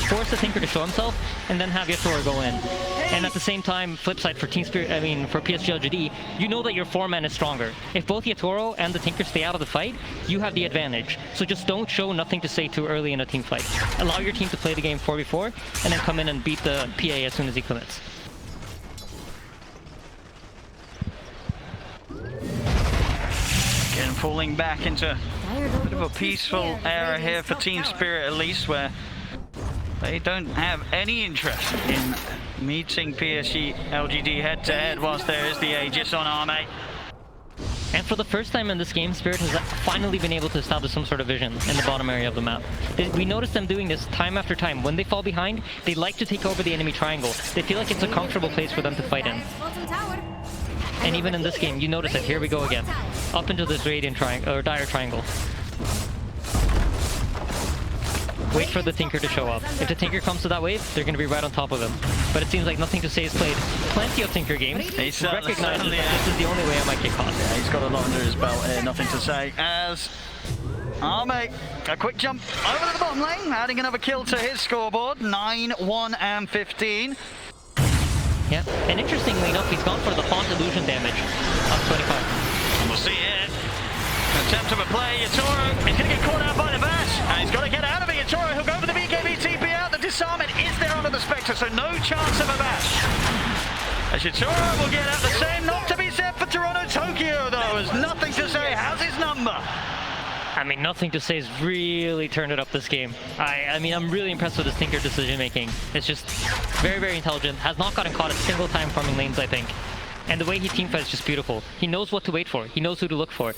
S1: force the Tinker to show himself, and then have Yatoro go in. And at the same time, flip side for Team Spirit, for PSG.LGD, you know that your 4-man is stronger. If both Yatoro and the Tinker stay out of the fight, you have the advantage. So just don't show nothing to say too early in a team fight. Allow your team to play the game 4v4, and then come in and beat the PA as soon as he commits.
S2: Again, falling back into a bit of a peaceful era here for Team Spirit, at least, where they don't have any interest in meeting PSG.LGD head-to-head whilst there is the Aegis on Ame.
S1: And for the first time in this game, Spirit has finally been able to establish some sort of vision in the bottom area of the map. We noticed them doing this time after time. When they fall behind, they like to take over the enemy triangle. They feel like it's a comfortable place for them to fight in. And even in this game, you notice it. Here we go again. Up into this Radiant Triangle, or Dire Triangle. Wait for the Tinker to show up. If the Tinker comes to that wave, they're going to be right on top of him. But it seems like Nothing to Say has played plenty of Tinker games. He recognizes that this is the only way I might get caught.
S2: Yeah, he's got a lot under his belt here, Nothing to Say. As Ame, a quick jump over to the bottom lane, adding another kill to his scoreboard. 9, 1, and 15.
S1: Yeah, and interestingly enough, he's gone for the Font Illusion damage of 25.
S2: And we'll see it. Attempt of a play, Yatoro is going to get caught out by the Bash, and he's got to get out of it. Yatoro, he'll go for the BKB TP out. The disarmament is there under the Spectre, so no chance of a Bash. As Yatoro will get out the same, not to be said for Toronto Tokyo, though, has nothing to say. How's his number?
S1: I mean, nothing to say has really turned it up this game. I mean, I'm really impressed with his Tinker decision making. It's just very, very intelligent. Has not gotten caught a single time farming lanes, I think. And the way he teamfights is just beautiful. He knows what to wait for. He knows who to look for.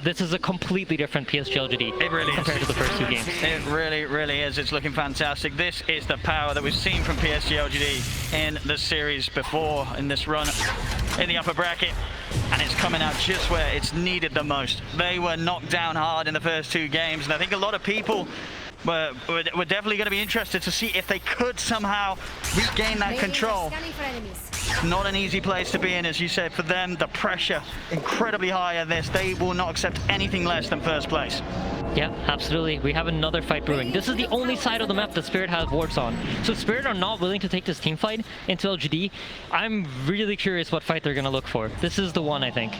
S1: This is a completely different PSG.LGD compared to the first two games.
S2: It really, really is. It's looking fantastic. This is the power that we've seen from PSG.LGD in the series before, in this run in the upper bracket. And it's coming out just where it's needed the most. They were knocked down hard in the first two games, and I think a lot of people were definitely going to be interested to see if they could somehow regain that control. Not an easy place to be in, as you said. For them, the pressure incredibly high on this. They will not accept anything less than first place.
S1: Yeah, absolutely. We have another fight brewing. This is the only side of the map that Spirit has wards on. So Spirit are not willing to take this team fight into LGD. I'm really curious what fight they're going to look for. This is the one, I think.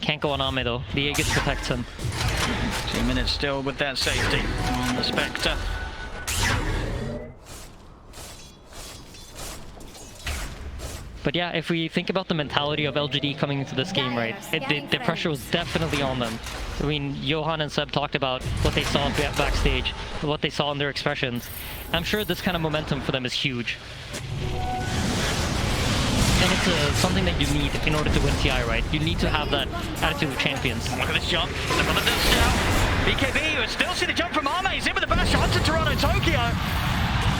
S1: Can't go on Ame though. The Aegis protects him.
S2: 2 minutes still with that safety on the Spectre.
S1: But yeah, if we think about the mentality of LGD coming into this game, right, the pressure was definitely on them. I mean, Johan and Seb talked about what they saw backstage, what they saw in their expressions. I'm sure this kind of momentum for them is huge. And it's something that you need in order to win TI, right? You need to have that attitude of champions.
S2: Look at this jump. Look at the dust now. BKB, you still see the jump from Ame. He's in with the bash onto Toronto Tokyo.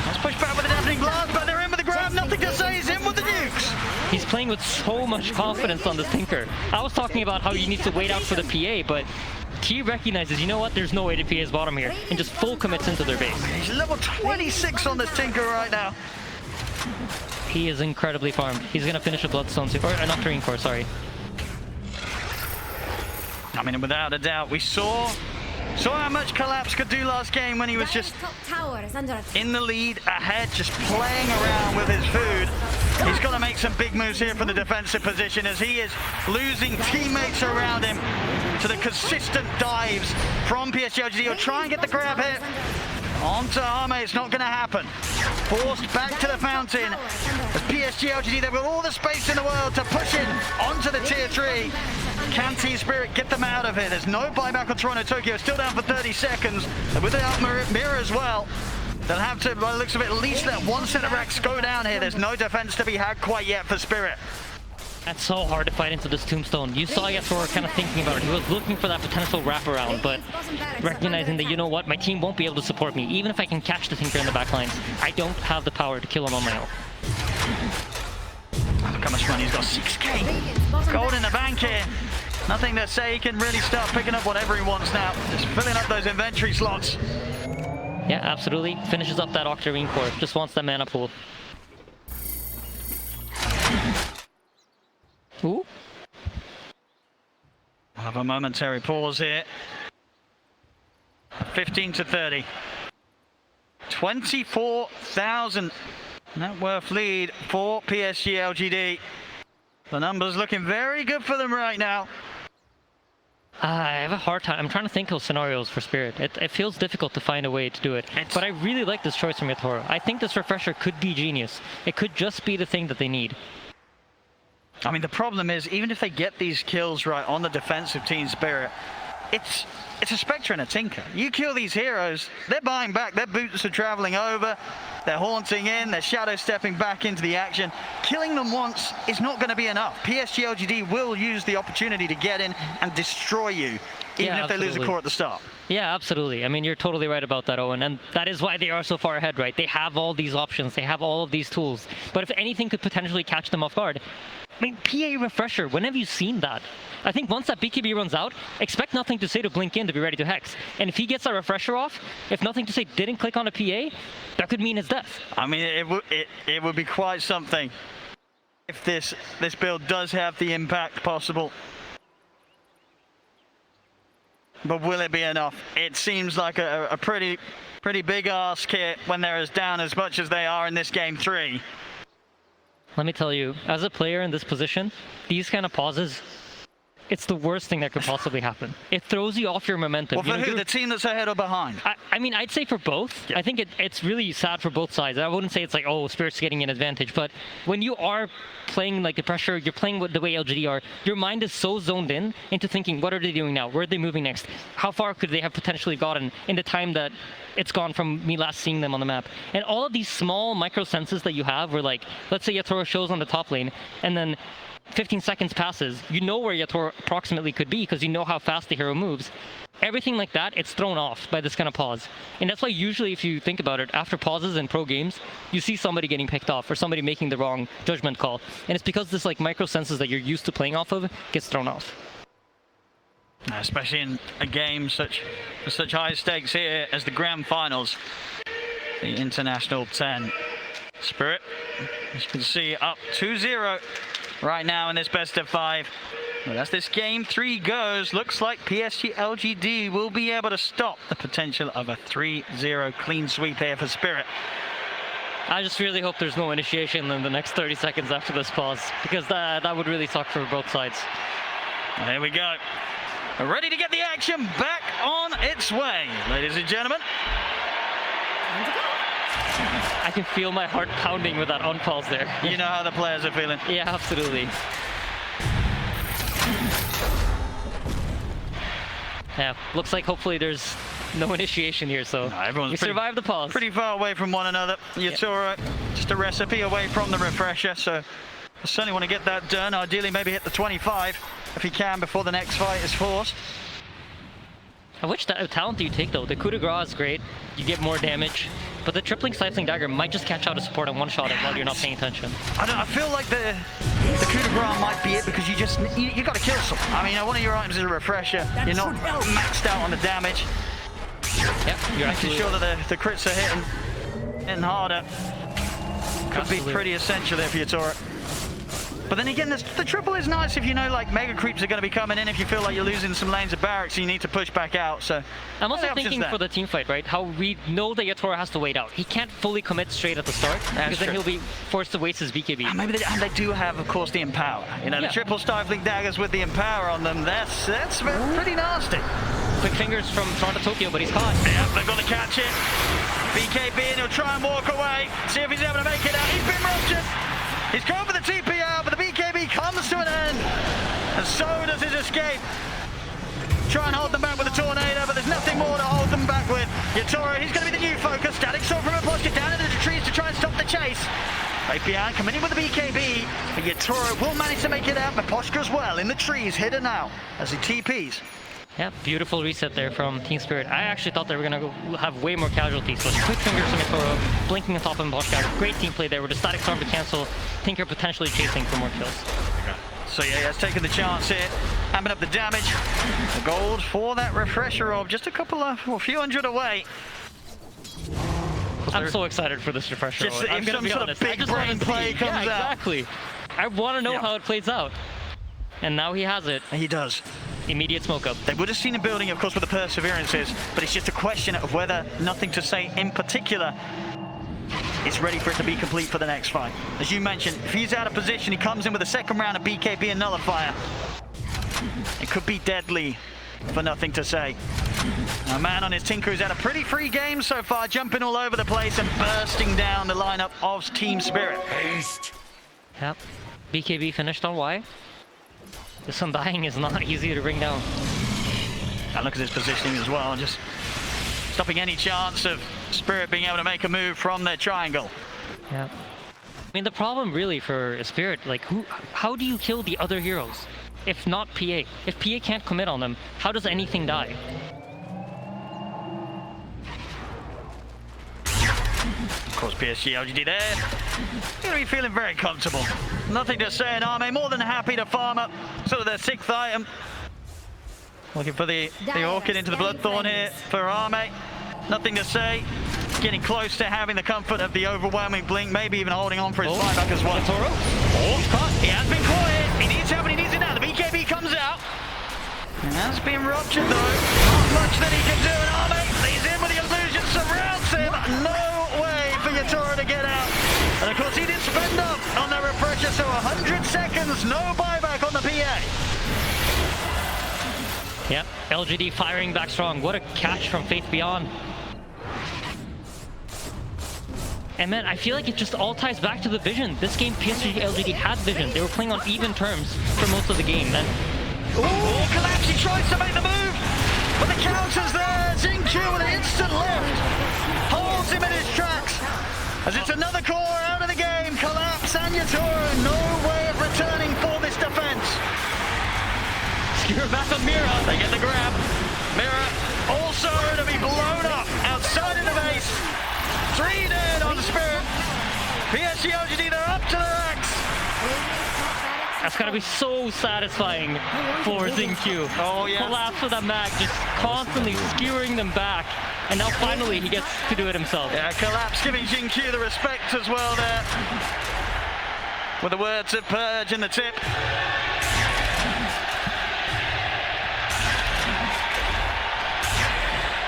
S2: Let's push back with the deafening blast, but they're in with the grab. Nothing to say. He's in with the nukes.
S1: He's playing with so much confidence on this Tinker. I was talking about how you need to wait out for the PA, but T recognizes, you know what, there's no way to PA's bottom here, and just full commits into their base.
S2: He's level 26 on this Tinker right now.
S1: He is incredibly farmed. He's gonna finish a Bloodstone soon, or not Green Core, sorry.
S2: I mean, without a doubt, we saw how much Collapse could do last game when he was just in the lead, ahead, just playing around with his food. He's got to make some big moves here from the defensive position as he is losing teammates around him to the consistent dives from PSG.LGD. He'll try and get the grab hit onto Ame. It's not going to happen. Forced back to the fountain as PSG.LGD, they've got all the space in the world to push in onto the tier 3. Can Team Spirit get them out of here? There's no buyback on Toronto Tokyo, still down for 30 seconds. And without mirror as well, they'll have to, by the looks of it, at least let one set of racks go down here. There's no defense to be had quite yet for Spirit.
S1: That's so hard to fight into this tombstone. You saw Yasuo kind of thinking about it. He was looking for that potential wraparound, but recognizing that, you know what, my team won't be able to support me. Even if I can catch the Tinker in the backlines, I don't have the power to kill him on my own.
S2: Look how much money he's got, 6k. Gold in the bank here. Nothing to say, he can really start picking up whatever he wants now. Just filling up those inventory slots.
S1: Yeah, absolutely. Finishes up that Octarine Core. Just wants that mana pool. Ooh.
S2: We'll have a momentary pause here. 15 to 30. 24,000 net worth lead for PSG.LGD. The numbers looking very good for them right now.
S1: I have a hard time. I'm trying to think of scenarios for Spirit. It feels difficult to find a way to do it. But I really like this choice from Yatoro. I think this refresher could be genius. It could just be the thing that they need.
S2: I mean, the problem is, even if they get these kills right on the defensive Team Spirit, it's a Spectre and a Tinker. You kill these heroes, they're buying back, their boots are traveling over, they're haunting in, they're shadow stepping back into the action. Killing them once is not going to be enough. PSG.LGD will use the opportunity to get in and destroy you, even if they lose a core at the start.
S1: Yeah, absolutely. I mean, you're totally right about that, Owen, and that is why they are so far ahead, right? They have all these options, they have all of these tools, but if anything could potentially catch them off guard, I mean, PA refresher, when have you seen that? I think once that BKB runs out, expect Nothing to Say to blink in to be ready to hex. And if he gets that refresher off, if Nothing to Say didn't click on a PA, that could mean his death.
S2: I mean, it would be quite something if this build does have the impact possible. But will it be enough? It seems like a pretty big ask here when they're as down as much as they are in this game 3.
S1: Let me tell you, as a player in this position, these kind of pauses, it's the worst thing that could possibly happen. It throws you off your momentum.
S2: Well, for who? The team that's ahead or behind?
S1: I mean, I'd say for both.
S2: Yeah.
S1: I think it's really sad for both sides. I wouldn't say it's like, oh, Spirit's getting an advantage, but when you are playing like the pressure, you're playing with the way LGD are, your mind is so zoned in into thinking, what are they doing now? Where are they moving next? How far could they have potentially gotten in the time that it's gone from me last seeing them on the map? And all of these small micro senses that you have where, like, let's say Yatoro shows on the top lane, and then 15 seconds passes, you know where Yatoro approximately could be because you know how fast the hero moves. Everything like that, it's thrown off by this kind of pause. And that's why usually, if you think about it, after pauses in pro games, you see somebody getting picked off or somebody making the wrong judgment call. And it's because this like micro senses that you're used to playing off of gets thrown off.
S2: Especially in a game with such high stakes here as the grand finals, the International 10. Spirit, as you can see, up 2-0 right now in this best of 5. But as this game 3 goes, looks like PSG.LGD will be able to stop the potential of a 3-0 clean sweep here for Spirit.
S1: I just really hope there's no initiation in the next 30 seconds after this pause, because that would really suck for both sides.
S2: There we go. Ready to get the action back on its way, ladies and gentlemen.
S1: I can feel my heart pounding with that unpause there.
S2: You know how the players are feeling.
S1: Yeah, absolutely. Yeah, looks like hopefully there's no initiation here, so
S2: everyone's
S1: we survived the pause.
S2: Pretty far away from one another. Yatoro, just a recipe away from the refresher, so I certainly want to get that done. Ideally, maybe hit the 25 if he can before the next fight is forced.
S1: Which talent do you take though? The coup de grace is great, you get more damage, but the tripling stifling dagger might just catch out a support and one-shot it while you're not paying attention.
S2: I feel like the coup de grace might be it because you got to kill someone. I mean, one of your items is a refresher. You're not maxed out on the damage.
S1: Yep, you're
S2: making sure that the crits are hitting harder. Could be pretty essential there for Yatoro. But then again, the triple is nice if you know like mega creeps are going to be coming in, if you feel like you're losing some lanes of barracks and you need to push back out. So
S1: I'm also thinking for the team fight, right? How we know that Yatoro has to wait out. He can't fully commit straight at the start because then he'll be forced to waste his BKB.
S2: And maybe they do have, of course, the Empower. You know, the triple stifling daggers with the Empower on them. That's pretty nasty.
S1: Quick fingers from Toronto Tokyo, but he's caught.
S2: Yeah, they're going to catch it. BKB, and he'll try and walk away. See if he's able to make it out. He's been ruptured. He's going for the TP out, but the BKB comes to an end. And so does his escape. Try and hold them back with a tornado, but there's nothing more to hold them back with. Yatoro, he's going to be the new focus. Static Sword from Imposter down into the trees to try and stop the chase. Fabian coming in with the BKB, but Yatoro will manage to make it out. Imposter as well in the trees, hidden now as he TPs.
S1: Yeah, beautiful reset there from Team Spirit. I actually thought they were going to have way more casualties, but quick fingers from Yatoro, blinking on top of Imposter. Great team play there with a static storm to cancel. Tinker potentially chasing for more kills.
S2: So yeah, he has taken the chance here, hamming up the damage. The gold for that refresher orb, just a few hundred away.
S1: I'm so excited for this refresher orb. I'm going to be honest.
S2: Big brain play comes out.
S1: Exactly. I want to know how it plays out. And now he has it.
S2: He does.
S1: Immediate smoke up.
S2: They would have seen him building, of course, with the perseverances, but it's just a question of whether Nothing to Say in particular is ready for it to be complete for the next fight. As you mentioned, if he's out of position, he comes in with a second round of BKB and Nullifier. It could be deadly for Nothing to Say. A man on his Tinker who's had a pretty free game so far, jumping all over the place and bursting down the lineup of Team Spirit.
S1: Yep. BKB finished on Y. This Undying is not easy to bring down.
S2: And look at his positioning as well, just stopping any chance of Spirit being able to make a move from their triangle.
S1: Yeah. I mean, the problem really for Spirit, like, how do you kill the other heroes? If not PA. If PA can't commit on them, how does anything die?
S2: Of course, PSG.LGD there. Going to be feeling very comfortable. Nothing to say in Arme, more than happy to farm up sort of their 6th item. Looking for the Orchid into the Bloodthorn here for Arme. Nothing to say. Getting close to having the comfort of the overwhelming blink, maybe even holding on for his flyback as well.
S1: Toro.
S2: He has been quiet. He needs help and he needs it now. The BKB comes out. And that's been ruptured though. Not much that he can do, and Arme, he's in with the illusion, surrounds him. No way for Yatoro to get out. And of course he did spend up on that refresher, so 100 seconds, no buyback on the PA.
S1: Yeah, LGD firing back strong. What a catch from Faith Beyond. And man, I feel like it just all ties back to the vision. This game, PSG.LGD had vision. They were playing on even terms for most of the game, man.
S2: Oh, Collapse, he tries to make the move, but the counter's there. Xingqiu with an instant lift holds him in his tracks. As it's another core out of the game. Collapse and Yatoro, no way of returning for this defense.
S1: Skewer back on Mira.
S2: They get the grab. Mira also to be blown up outside of the base. 3 dead on Spirit. PSG.LGD, they're up to the racks.
S1: That's gotta be so satisfying for Xingqiu.
S2: Oh, yeah.
S1: Collapse with that mag, just constantly skewering them back. And now finally he gets to do it himself.
S2: Yeah, Collapse giving Xingqiu the respect as well there. With the words of Purge in the tip.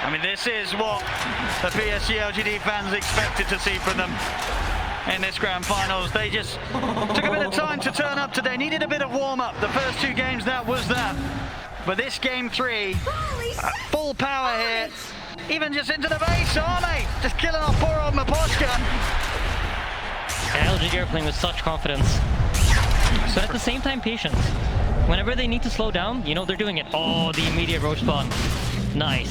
S2: I mean, this is what the PSG.LGD fans expected to see from them in this grand finals. They just took a bit of time to turn up today. Needed a bit of warm-up. The first 2 games, that was that. But this game 3, full power here. Even just into the base, Arme just killing off poor old Miposhka.
S1: And LGD are playing with such confidence. But at the same time, patience. Whenever they need to slow down, you know, they're doing it. Oh, the immediate roach spawn. Nice.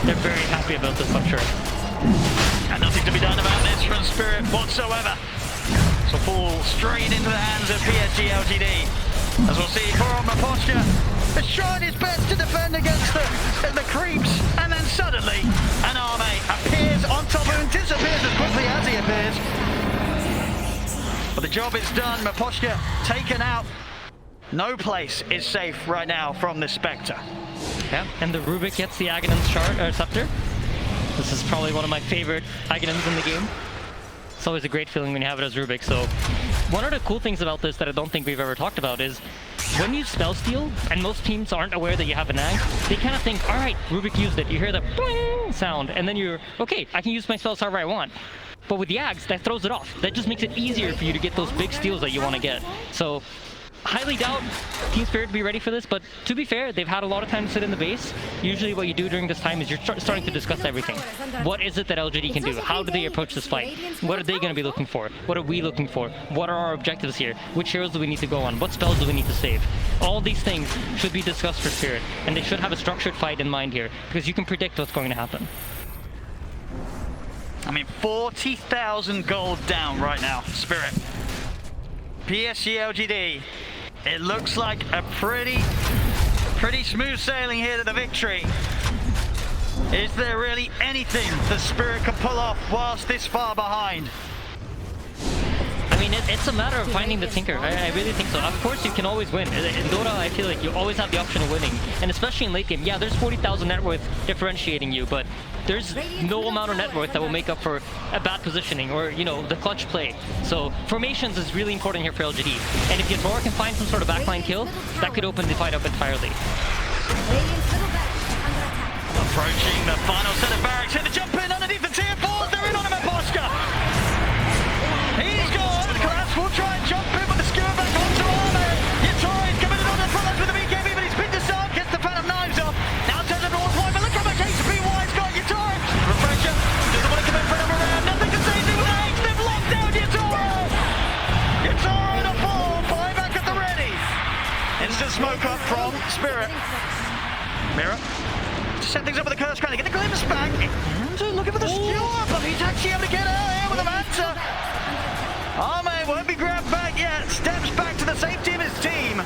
S1: They're very happy about this, I'm sure.
S2: And nothing to be done about this from Spirit whatsoever. So fall straight into the hands of PSG.LGD. As we'll see, poor old Miposhka has tried his best to defend against the creeps, and then suddenly an Arme appears on top of him, disappears as quickly as he appears. But the job is done. Miposhka taken out. No place is safe right now from this Spectre.
S1: Yeah, and the Rubik gets the Aghanim's scepter. This is probably one of my favorite Aghanims in the game. It's always a great feeling when you have it as Rubik. So one of the cool things about this that I don't think we've ever talked about is when you spell steal, and most teams aren't aware that you have an Ag, they kind of think, all right, Rubik used it. You hear the bling sound, and then you're, okay, I can use my spells however I want. But with the Ags, that throws it off. That just makes it easier for you to get those big steals that you want to get. So highly doubt Team Spirit to be ready for this, but to be fair, they've had a lot of time to sit in the base. Usually what you do during this time is you're starting to discuss everything. What is it that LGD can do? How do they approach this fight? What are they going to be looking for? What are we looking for? What are our objectives here? Which heroes do we need to go on? What spells do we need to save? All these things should be discussed for Spirit, and they should have a structured fight in mind here, because you can predict what's going to happen.
S2: I mean, 40,000 gold down right now, Spirit. PSG.LGD. It looks like a pretty smooth sailing here to the victory. Is there really anything the Spirit can pull off whilst this far behind?
S1: I mean, it's a matter of finding the Tinker. I really think so. Of course, you can always win. In Dota, I feel like you always have the option of winning. And especially in late game, yeah, there's 40,000 net worth differentiating you, but there's no amount of net worth that will make up for a bad positioning or, you know, the clutch play. So formations is really important here for LGD. And if Yatoro can find some sort of backline kill, that could open the fight up entirely.
S2: Approaching the final set of barracks here to jump in underneath the tier 4s. They're in on him at Miposhka. He's gone. Collapse will try and jump in with the skewer back onto Arme. Yatoro's coming in on the front line with the BKB, but he's picked this up, gets the Phantom Knives off. Now turns everyone's wide, but look from the case to be wide. He's got Yatoro. Refresher doesn't want to come in for another round. Nothing to save him with eggs. They've locked down Yatoro. Yatoro in a fall. Buyback at the ready. Instant smoke up from Spirit. Mira. Set things up with the curse trying to get the glimpse back. And looking for the skewer, but he's actually able to get out here with a Manta. Arme won't be grabbed back yet. Steps back to the safety of his team.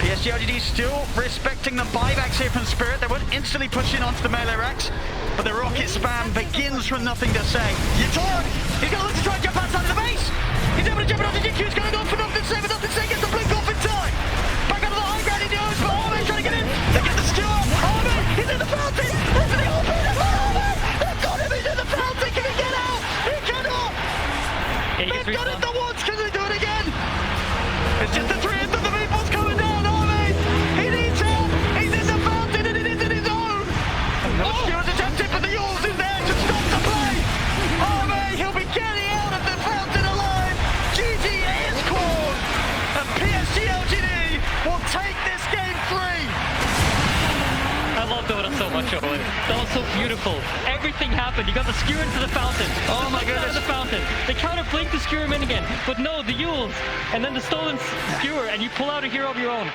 S2: PSG.LGD still respecting the buybacks here from Spirit. They won't instantly push in onto the melee racks, but the rocket spam begins from nothing to say. Yatoro, he's going to look to try and jump outside of the base. He's able to jump it off the GQ. He's going to go for nothing to say, but nothing to say. Gets the blink off in time. Back out of the high ground he goes, but Arme trying to get in. They get the skewer. Arme, he's in the fountain. Open it, open it, Arme. They've got him. He's in the fountain. Can he get out? He cannot. They've done it the once. Can they do it again? It's just the 3th of the meatballs coming down. Arme, he needs help. He's in the fountain and it is in his own. The skewer's attempted, but the Yules is there to stop the play. Arme, he'll be getting out of the fountain alive. GG is called.
S1: much, Owen. That was so beautiful. Everything happened. You got the skewer into the fountain.
S2: Oh my goodness.
S1: The fountain. They counter blink the skewer in again. But no, the Yules. And then the stolen skewer. And you pull out a hero of your own.